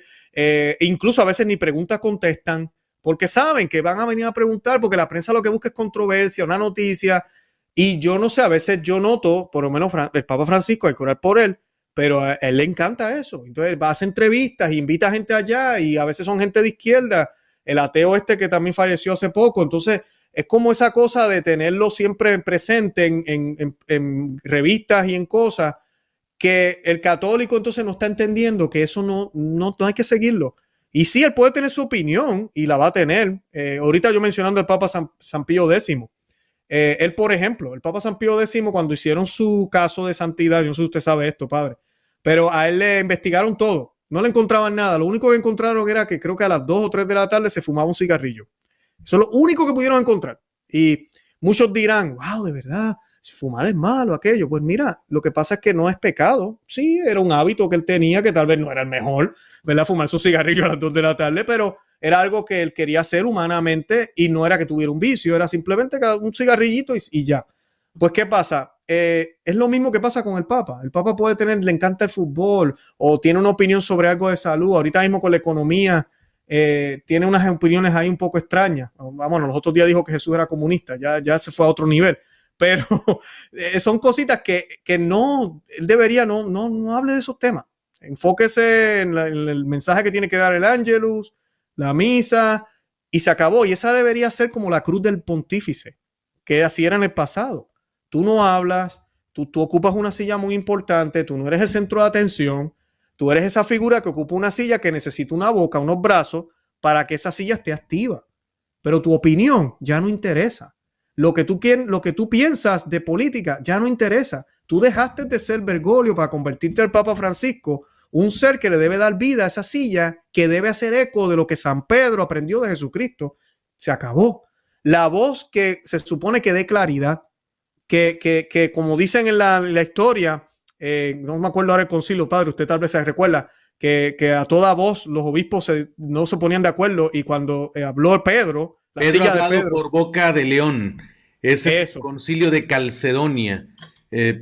incluso a veces ni preguntas contestan, porque saben que van a venir a preguntar, porque la prensa lo que busca es controversia, una noticia, y yo no sé, a veces yo noto, por lo menos el Papa Francisco, hay que orar por él, pero a él le encanta eso. Entonces va a hacer entrevistas, invita a gente allá y a veces son gente de izquierda. El ateo este que también falleció hace poco. Entonces es como esa cosa de tenerlo siempre presente en revistas y en cosas que el católico entonces no está entendiendo que eso no hay que seguirlo. Y sí, él puede tener su opinión y la va a tener. Ahorita yo mencionando al Papa San Pío X. Él, por ejemplo, el Papa San Pío X, cuando hicieron su caso de santidad, yo no sé si usted sabe esto, padre, pero a él le investigaron todo. No le encontraban nada. Lo único que encontraron era que creo que a las 2 o 3 de la tarde se fumaba un cigarrillo. Eso es lo único que pudieron encontrar. Y muchos dirán, wow, de verdad, fumar es malo, aquello. Pues mira, lo que pasa es que no es pecado. Sí, era un hábito que él tenía, que tal vez no era el mejor, ¿verdad? Fumar su cigarrillo a las 2 de la tarde, pero era algo que él quería hacer humanamente y no era que tuviera un vicio, era simplemente un cigarrillito y ya. Pues, ¿qué pasa? Es lo mismo que pasa con el Papa. El Papa puede le encanta el fútbol o tiene una opinión sobre algo de salud. Ahorita mismo con la economía, tiene unas opiniones ahí un poco extrañas. Bueno, los otros días dijo que Jesús era comunista, ya se fue a otro nivel. Pero son cositas que no, él debería no hable de esos temas. Enfóquese en el mensaje que tiene que dar el Ángelus, la misa, y se acabó. Y esa debería ser como la cruz del pontífice, que así era en el pasado. Tú no hablas, tú ocupas una silla muy importante, tú no eres el centro de atención, tú eres esa figura que ocupa una silla que necesita una boca, unos brazos, para que esa silla esté activa. Pero tu opinión ya no interesa. Lo que tú piensas de política ya no interesa. Tú dejaste de ser Bergoglio para convertirte al Papa Francisco, un ser que le debe dar vida a esa silla, que debe hacer eco de lo que San Pedro aprendió de Jesucristo. Se acabó. La voz que se supone que dé claridad, que como dicen en la historia, no me acuerdo ahora el concilio, padre, usted tal vez se recuerda, que a toda voz los obispos no se ponían de acuerdo, y cuando habló Pedro, Pedro silla hablado de Pedro, por boca de león. Ese es el eso. concilio de Calcedonia,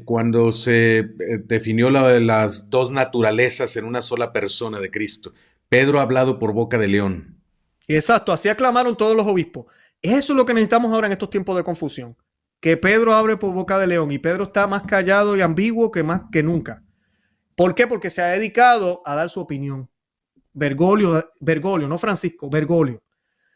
cuando se definió las dos naturalezas en una sola persona de Cristo. Pedro ha hablado por boca de león. Exacto, así aclamaron todos los obispos. Eso es lo que necesitamos ahora en estos tiempos de confusión. Que Pedro abre por boca de león, y Pedro está más callado y ambiguo más que nunca. ¿Por qué? Porque se ha dedicado a dar su opinión. Bergoglio, no Francisco, Bergoglio.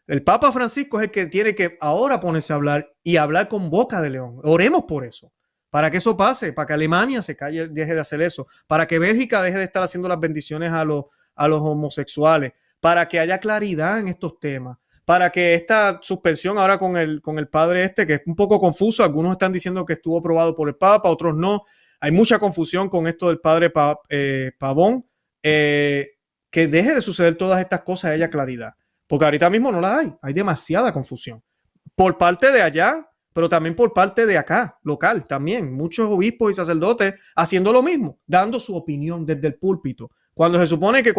El Papa Francisco es el que tiene que ahora ponerse a hablar, y hablar con boca de león. Oremos por eso, para que eso pase, para que Alemania se calle, deje de hacer eso, para que Bélgica deje de estar haciendo las bendiciones a los homosexuales, para que haya claridad en estos temas, para que esta suspensión ahora con el padre que es un poco confuso, algunos están diciendo que estuvo aprobado por el Papa, otros no. Hay mucha confusión con esto del padre Pavón. Que deje de suceder todas estas cosas, haya claridad. Porque ahorita mismo no la hay demasiada confusión. Por parte de allá, pero también por parte de acá, local, también. Muchos obispos y sacerdotes haciendo lo mismo, dando su opinión desde el púlpito. Cuando se supone que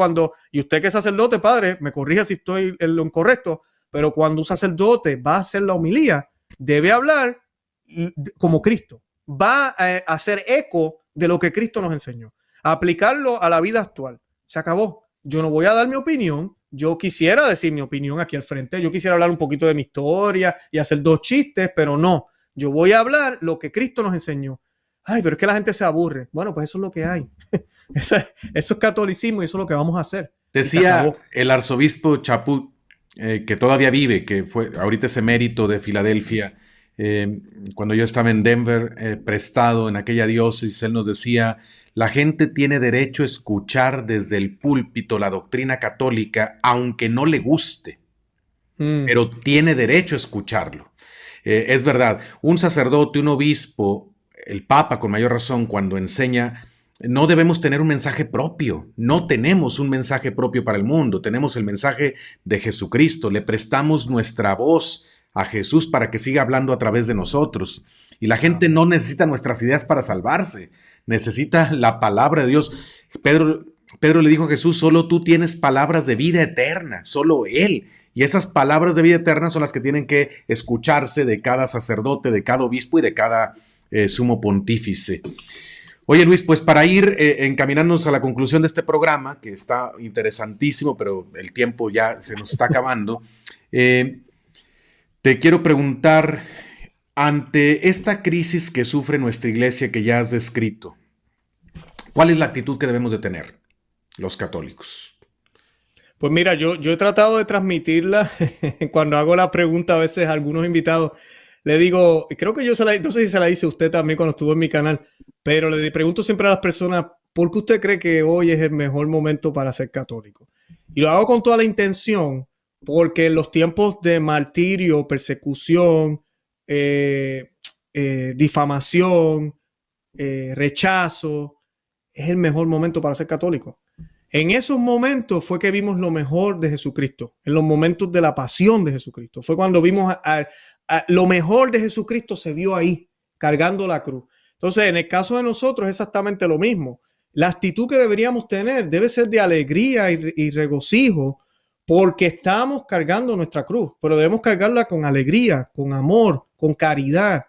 y usted que es sacerdote, padre, me corrija si estoy en lo incorrecto, pero cuando un sacerdote va a hacer la homilía, debe hablar como Cristo. Va a hacer eco de lo que Cristo nos enseñó, a aplicarlo a la vida actual. Se acabó. Yo no voy a dar mi opinión. Yo quisiera decir mi opinión aquí al frente. Yo quisiera hablar un poquito de mi historia y hacer 2 chistes, pero no. Yo voy a hablar lo que Cristo nos enseñó. Ay, pero es que la gente se aburre. Bueno, pues eso es lo que hay. Eso es catolicismo, y eso es lo que vamos a hacer. Decía el arzobispo Chaput, que todavía vive, que fue ahorita ese emérito de Filadelfia, cuando yo estaba en Denver, prestado en aquella diócesis, él nos decía: la gente tiene derecho a escuchar desde el púlpito la doctrina católica, aunque no le guste, pero tiene derecho a escucharlo. Es verdad, un sacerdote, un obispo, el Papa con mayor razón, cuando enseña, no debemos tener un mensaje propio. No tenemos un mensaje propio para el mundo, tenemos el mensaje de Jesucristo. Le prestamos nuestra voz a Jesús para que siga hablando a través de nosotros. Y la gente no necesita nuestras ideas para salvarse, necesita la palabra de Dios. Pedro le dijo a Jesús: solo tú tienes palabras de vida eterna, solo Él. Y esas palabras de vida eterna son las que tienen que escucharse de cada sacerdote, de cada obispo y de cada sumo pontífice. Oye, Luis, pues para ir encaminándonos a la conclusión de este programa, que está interesantísimo, pero el tiempo ya se nos está acabando, te quiero preguntar, ante esta crisis que sufre nuestra iglesia que ya has descrito, ¿cuál es la actitud que debemos de tener los católicos? Pues mira, yo he tratado de transmitirla. Cuando hago la pregunta a veces a algunos invitados, le digo, creo que no sé si se la hice usted también cuando estuvo en mi canal, pero le pregunto siempre a las personas: ¿por qué usted cree que hoy es el mejor momento para ser católico? Y lo hago con toda la intención, porque en los tiempos de martirio, persecución, difamación, rechazo, es el mejor momento para ser católico. En esos momentos fue que vimos lo mejor de Jesucristo, en los momentos de la pasión de Jesucristo. Fue cuando vimos lo mejor de Jesucristo, se vio ahí, cargando la cruz. Entonces, en el caso de nosotros es exactamente lo mismo. La actitud que deberíamos tener debe ser de alegría y regocijo, porque estamos cargando nuestra cruz, pero debemos cargarla con alegría, con amor, con caridad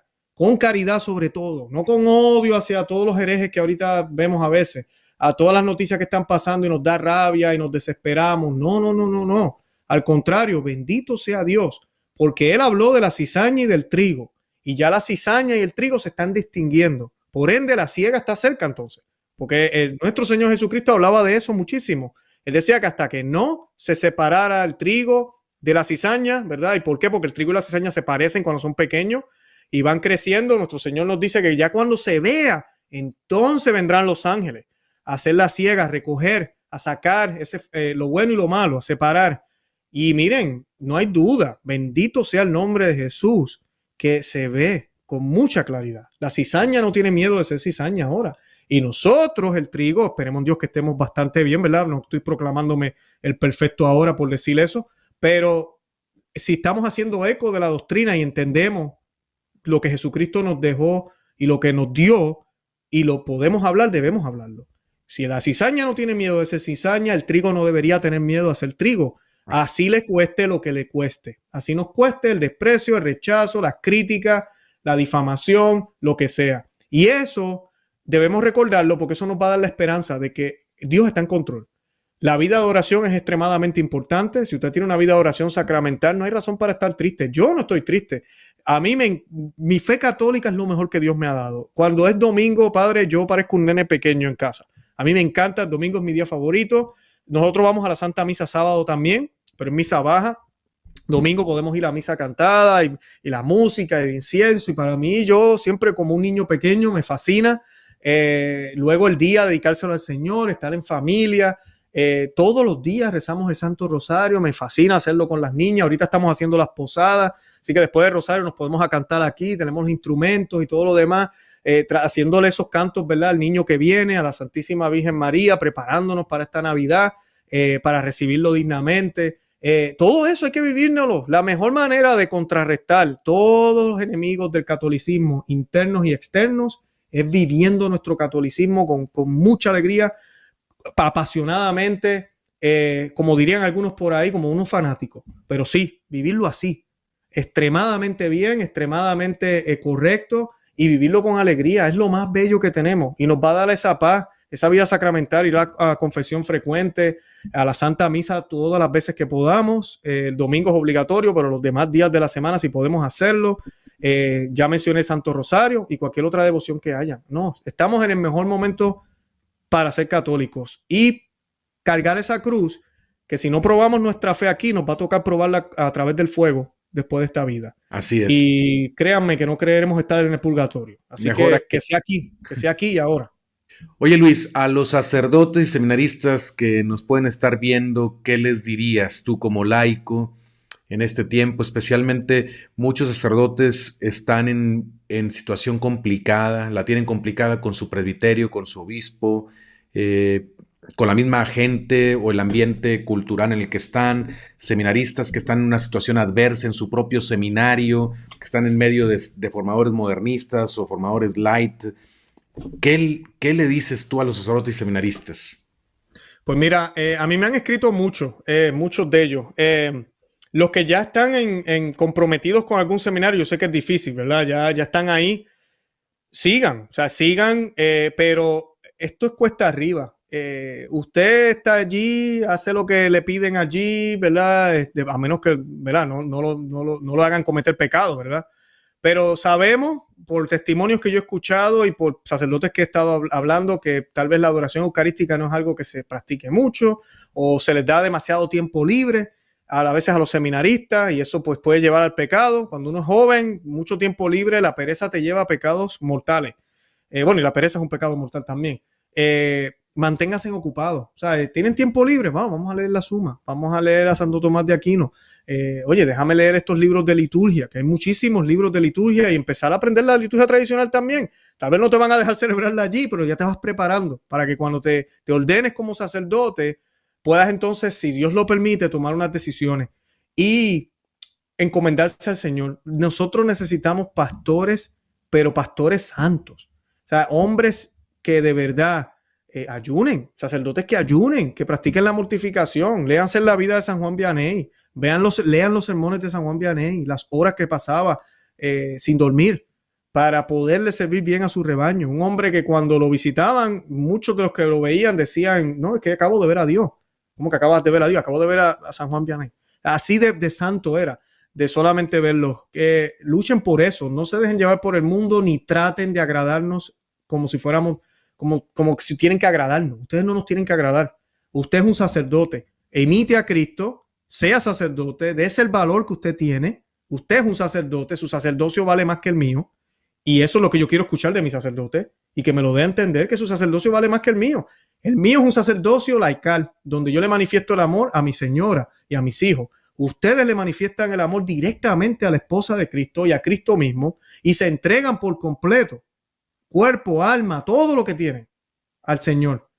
sobre todo, no con odio hacia todos los herejes que ahorita vemos a veces, a todas las noticias que están pasando y nos da rabia y nos desesperamos. No. Al contrario, bendito sea Dios, porque Él habló de la cizaña y del trigo, y ya la cizaña y el trigo se están distinguiendo. Por ende, la siega está cerca entonces, porque nuestro Señor Jesucristo hablaba de eso muchísimo. Él decía que hasta que no se separara el trigo de la cizaña, ¿verdad? ¿Y por qué? Porque el trigo y la cizaña se parecen cuando son pequeños y van creciendo. Nuestro Señor nos dice que ya cuando se vea, entonces vendrán los ángeles a hacer la siega, a recoger, a sacar lo bueno y lo malo, a separar. Y miren, no hay duda, bendito sea el nombre de Jesús, que se ve con mucha claridad. La cizaña no tiene miedo de ser cizaña ahora. Y nosotros, el trigo, esperemos en Dios que estemos bastante bien, ¿verdad? No estoy proclamándome el perfecto ahora por decir eso, pero si estamos haciendo eco de la doctrina y entendemos lo que Jesucristo nos dejó y lo que nos dio y lo podemos hablar, debemos hablarlo. Si la cizaña no tiene miedo de ser cizaña, el trigo no debería tener miedo de ser trigo. Así le cueste lo que le cueste. Así nos cueste el desprecio, el rechazo, las críticas, la difamación, lo que sea. Y eso debemos recordarlo porque eso nos va a dar la esperanza de que Dios está en control. La vida de oración es extremadamente importante. Si usted tiene una vida de oración sacramental, no hay razón para estar triste. Yo no estoy triste. A mí mi fe católica es lo mejor que Dios me ha dado. Cuando es domingo, padre, yo parezco un nene pequeño en casa. A mí me encanta, el domingo es mi día favorito. Nosotros vamos a la Santa Misa sábado también, pero en misa baja. Domingo podemos ir a misa cantada y la música, el incienso. Y para mí, yo siempre como un niño pequeño, me fascina. Luego el día, dedicárselo al Señor, estar en familia. Todos los días rezamos el Santo Rosario, me fascina hacerlo con las niñas. Ahorita estamos haciendo las posadas, así que después del Rosario nos podemos cantar aquí, tenemos los instrumentos y todo lo demás, haciéndole esos cantos, ¿verdad? Al niño que viene, a la Santísima Virgen María, preparándonos para esta Navidad, para recibirlo dignamente. Todo eso hay que vivírnoslo. La mejor manera de contrarrestar todos los enemigos del catolicismo, internos y externos, es viviendo nuestro catolicismo con mucha alegría, apasionadamente, como dirían algunos por ahí, como unos fanáticos. Pero sí, vivirlo así, extremadamente bien, extremadamente correcto, y vivirlo con alegría es lo más bello que tenemos y nos va a dar esa paz, esa vida sacramental, ir a confesión frecuente, a la Santa Misa todas las veces que podamos. El domingo es obligatorio, pero los demás días de la semana si podemos hacerlo. Ya mencioné Santo Rosario y cualquier otra devoción que haya. No, estamos en el mejor momento para ser católicos y cargar esa cruz, que si no probamos nuestra fe aquí, nos va a tocar probarla a través del fuego después de esta vida. Así es. Y créanme que no creeremos estar en el purgatorio. Así que sea aquí y ahora. Oye, Luis, a los sacerdotes y seminaristas que nos pueden estar viendo, ¿qué les dirías tú como laico en este tiempo? Especialmente muchos sacerdotes están en situación complicada, la tienen complicada con su presbiterio, con su obispo, con la misma gente o el ambiente cultural en el que están, seminaristas que están en una situación adversa en su propio seminario, que están en medio de formadores modernistas o formadores light. ¿Qué le dices tú a los sacerdotes y seminaristas? Pues mira, a mí me han escrito muchos de ellos. Los que ya están comprometidos con algún seminario, yo sé que es difícil, ¿verdad? Ya están ahí. Sigan, pero esto es cuesta arriba. Usted está allí, hace lo que le piden allí, ¿verdad? A menos que, ¿verdad? No lo hagan cometer pecado, ¿verdad? Pero sabemos, por testimonios que yo he escuchado y por sacerdotes que he estado hablando, que tal vez la adoración eucarística no es algo que se practique mucho o se les da demasiado tiempo libre a veces a los seminaristas, y eso pues puede llevar al pecado. Cuando uno es joven, mucho tiempo libre, la pereza te lleva a pecados mortales. Y la pereza es un pecado mortal también. Manténganse ocupados. O sea, tienen tiempo libre, vamos a leer la Suma, vamos a leer a Santo Tomás de Aquino. Oye, déjame leer estos libros de liturgia, que hay muchísimos libros de liturgia, y empezar a aprender la liturgia tradicional también. Tal vez no te van a dejar celebrarla allí, pero ya te vas preparando para que cuando te ordenes como sacerdote, puedas entonces, si Dios lo permite, tomar unas decisiones y encomendarse al Señor. Nosotros necesitamos pastores, pero pastores santos. O sea, hombres que de verdad ayunen, sacerdotes que ayunen, que practiquen la mortificación. Léanse la vida de San Juan Vianney, lean los sermones de San Juan Vianney, las horas que pasaba sin dormir para poderle servir bien a su rebaño. Un hombre que cuando lo visitaban, muchos de los que lo veían decían, no, es que acabo de ver a Dios. ¿Cómo que acabas de ver a Dios? Acabo de ver a San Juan Vianney. Así de santo era, de solamente verlo. Que luchen por eso, no se dejen llevar por el mundo, ni traten de agradarnos como si fuéramos, como si tienen que agradarnos. Ustedes no nos tienen que agradar. Usted es un sacerdote, emite a Cristo, sea sacerdote, dese el valor que usted tiene. Usted es un sacerdote, su sacerdocio vale más que el mío. Y eso es lo que yo quiero escuchar de mi sacerdote, y que me lo dé a entender, que su sacerdocio vale más que el mío. El mío es un sacerdocio laical, donde yo le manifiesto el amor a mi señora y a mis hijos. Ustedes le manifiestan el amor directamente a la esposa de Cristo y a Cristo mismo y se entregan por completo, cuerpo, alma, todo lo que tienen al Señor.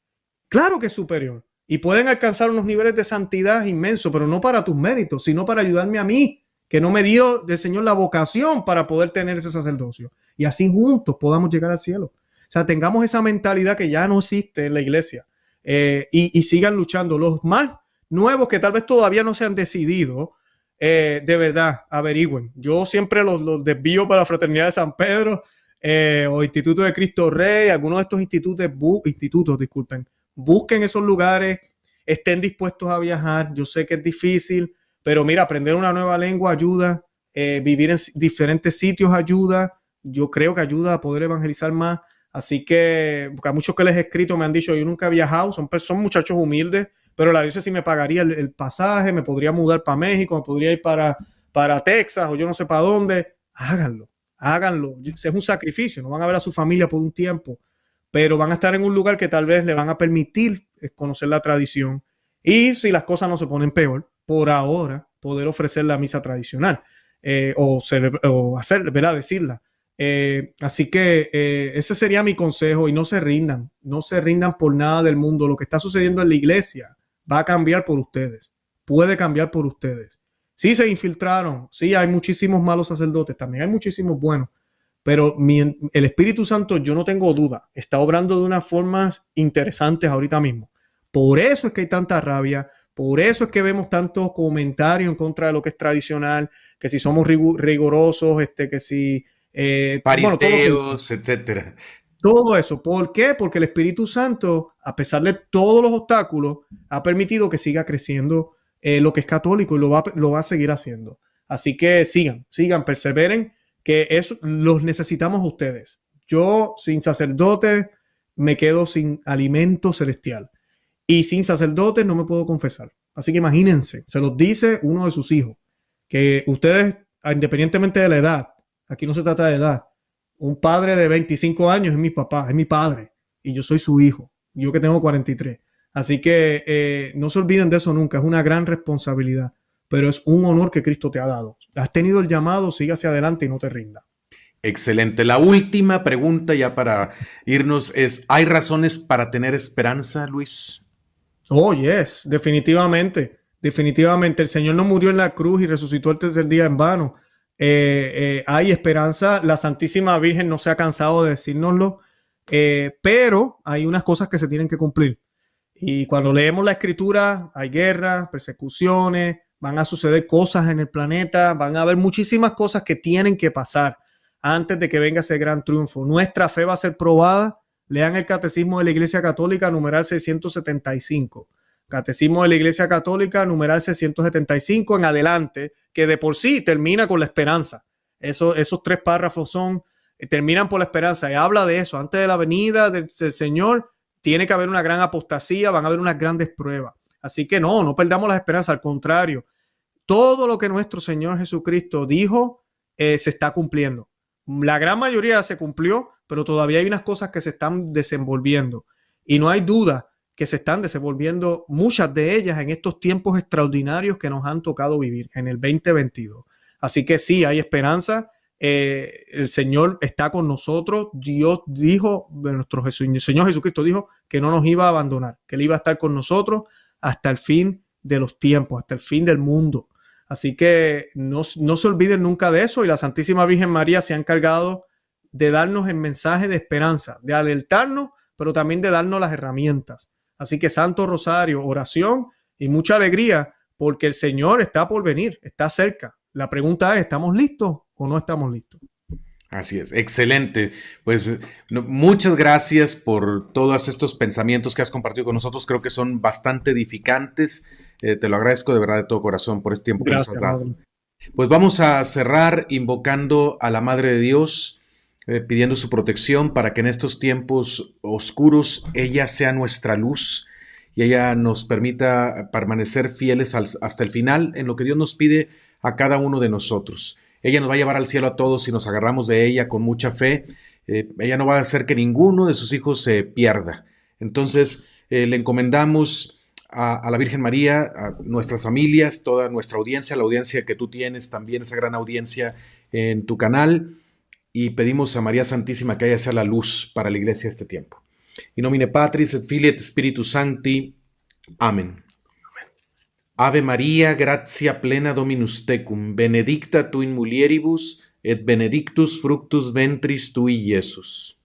Claro que es superior y pueden alcanzar unos niveles de santidad inmensos, pero no para tus méritos, sino para ayudarme a mí, que no me dio del Señor la vocación para poder tener ese sacerdocio. Y así juntos podamos llegar al cielo. O sea, tengamos esa mentalidad que ya no existe en la iglesia y sigan luchando. Los más nuevos que tal vez todavía no se han decidido, de verdad, averigüen. Yo siempre los desvío para la Fraternidad de San Pedro o Instituto de Cristo Rey, algunos de estos institutos, disculpen. Busquen esos lugares, estén dispuestos a viajar. Yo sé que es difícil, pero mira, aprender una nueva lengua ayuda, vivir en diferentes sitios ayuda. Yo creo que ayuda a poder evangelizar más. Así que a muchos que les he escrito me han dicho, yo nunca he viajado, son muchachos humildes, pero la diócesis me pagaría el pasaje, me podría mudar para México, me podría ir para Texas o yo no sé para dónde. Háganlo. Es un sacrificio, no van a ver a su familia por un tiempo, pero van a estar en un lugar que tal vez le van a permitir conocer la tradición. Y si las cosas no se ponen peor, por ahora poder ofrecer la misa tradicional o hacer, ¿verdad? Decirla. Así que ese sería mi consejo y no se rindan por nada del mundo. Lo que está sucediendo en la iglesia va a cambiar por ustedes, puede cambiar por ustedes. Sí se infiltraron, sí hay muchísimos malos sacerdotes, también hay muchísimos buenos, pero el Espíritu Santo, yo no tengo duda, está obrando de unas formas interesantes ahorita mismo. Por eso es que hay tanta rabia, por eso es que vemos tantos comentarios en contra de lo que es tradicional, que si somos rigurosos, que si... fariseos, etcétera. Todo eso. ¿Por qué? Porque el Espíritu Santo, a pesar de todos los obstáculos, ha permitido que siga creciendo lo que es católico y lo va a seguir haciendo. Así que sigan, perseveren, que eso los necesitamos a ustedes. Yo, sin sacerdote, me quedo sin alimento celestial. Y sin sacerdote no me puedo confesar. Así que imagínense, se los dice uno de sus hijos, que ustedes, independientemente de la edad, aquí no se trata de edad, un padre de 25 años es mi papá, es mi padre, y yo soy su hijo, yo que tengo 43. Así que no se olviden de eso nunca, es una gran responsabilidad, pero es un honor que Cristo te ha dado. Has tenido el llamado, sigue hacia adelante y no te rinda. Excelente. La última pregunta ya para irnos es, ¿hay razones para tener esperanza, Luis? Oh, yes, definitivamente. El Señor no murió en la cruz y resucitó el tercer día en vano. Hay esperanza, la Santísima Virgen no se ha cansado de decírnoslo, pero hay unas cosas que se tienen que cumplir. Y cuando leemos la Escritura, hay guerras, persecuciones, van a suceder cosas en el planeta, van a haber muchísimas cosas que tienen que pasar antes de que venga ese gran triunfo. Nuestra fe va a ser probada. Lean el Catecismo de la Iglesia Católica, numeral 675. Catecismo de la Iglesia Católica, numeral 675 en adelante, que de por sí termina con la esperanza. Esos 3 párrafos terminan por la esperanza y habla de eso. Antes de la venida del Señor tiene que haber una gran apostasía, van a haber unas grandes pruebas. Así que no perdamos la esperanza, al contrario. Todo lo que nuestro Señor Jesucristo dijo se está cumpliendo. La gran mayoría se cumplió, pero todavía hay unas cosas que se están desenvolviendo. Y no hay duda que se están desenvolviendo muchas de ellas en estos tiempos extraordinarios que nos han tocado vivir en el 2022. Así que sí, hay esperanza. El Señor está con nosotros. Dios dijo, el Señor Jesucristo dijo que no nos iba a abandonar, que Él iba a estar con nosotros hasta el fin de los tiempos, hasta el fin del mundo. Así que no se olviden nunca de eso, y la Santísima Virgen María se ha encargado de darnos el mensaje de esperanza, de alertarnos, pero también de darnos las herramientas. Así que Santo Rosario, oración y mucha alegría, porque el Señor está por venir, está cerca. La pregunta es, ¿estamos listos o no estamos listos? Así es, excelente. Pues muchas gracias por todos estos pensamientos que has compartido con nosotros. Creo que son bastante edificantes. Te lo agradezco de verdad de todo corazón por este tiempo que nos has dado. Pues vamos a cerrar invocando a la Madre de Dios, pidiendo su protección para que en estos tiempos oscuros ella sea nuestra luz y ella nos permita permanecer fieles hasta el final en lo que Dios nos pide a cada uno de nosotros. Ella nos va a llevar al cielo a todos si nos agarramos de ella con mucha fe. Ella no va a hacer que ninguno de sus hijos se pierda. Entonces le encomendamos a la Virgen María, a nuestras familias, toda nuestra audiencia, la audiencia que tú tienes, también esa gran audiencia en tu canal, y pedimos a María Santísima que ella sea la luz para la iglesia este tiempo. In nomine Patris et Filii et Spiritus Sancti. Amén. Ave María, gratia plena Dominus tecum, benedicta tu in mulieribus, et benedictus fructus ventris tui, Iesus.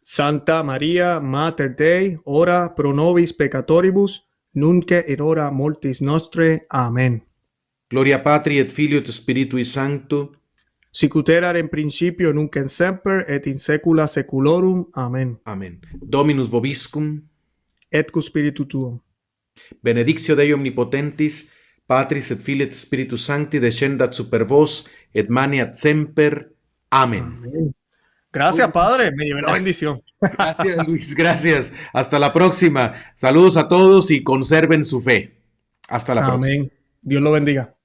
Santa Maria, Mater Dei, ora pro nobis peccatoribus, nunc et hora mortis nostrae. Amen. Gloria Patri et Filio et Spiritui Sancto. Sicut erat in principio, nunc et semper, et in saecula saeculorum. Amen. Amen. Dominus vobiscum. Et cu spiritu tuum. Benedictio Dei omnipotentis, Patris et Filii et Spiritus Sancti, descendat super vos, et maneat semper. Amén. Amén. Gracias, Padre. Me llevé la bendición. Gracias, Luis. Gracias. Hasta la próxima. Saludos a todos y conserven su fe. Hasta la próxima. Amén. Dios lo bendiga.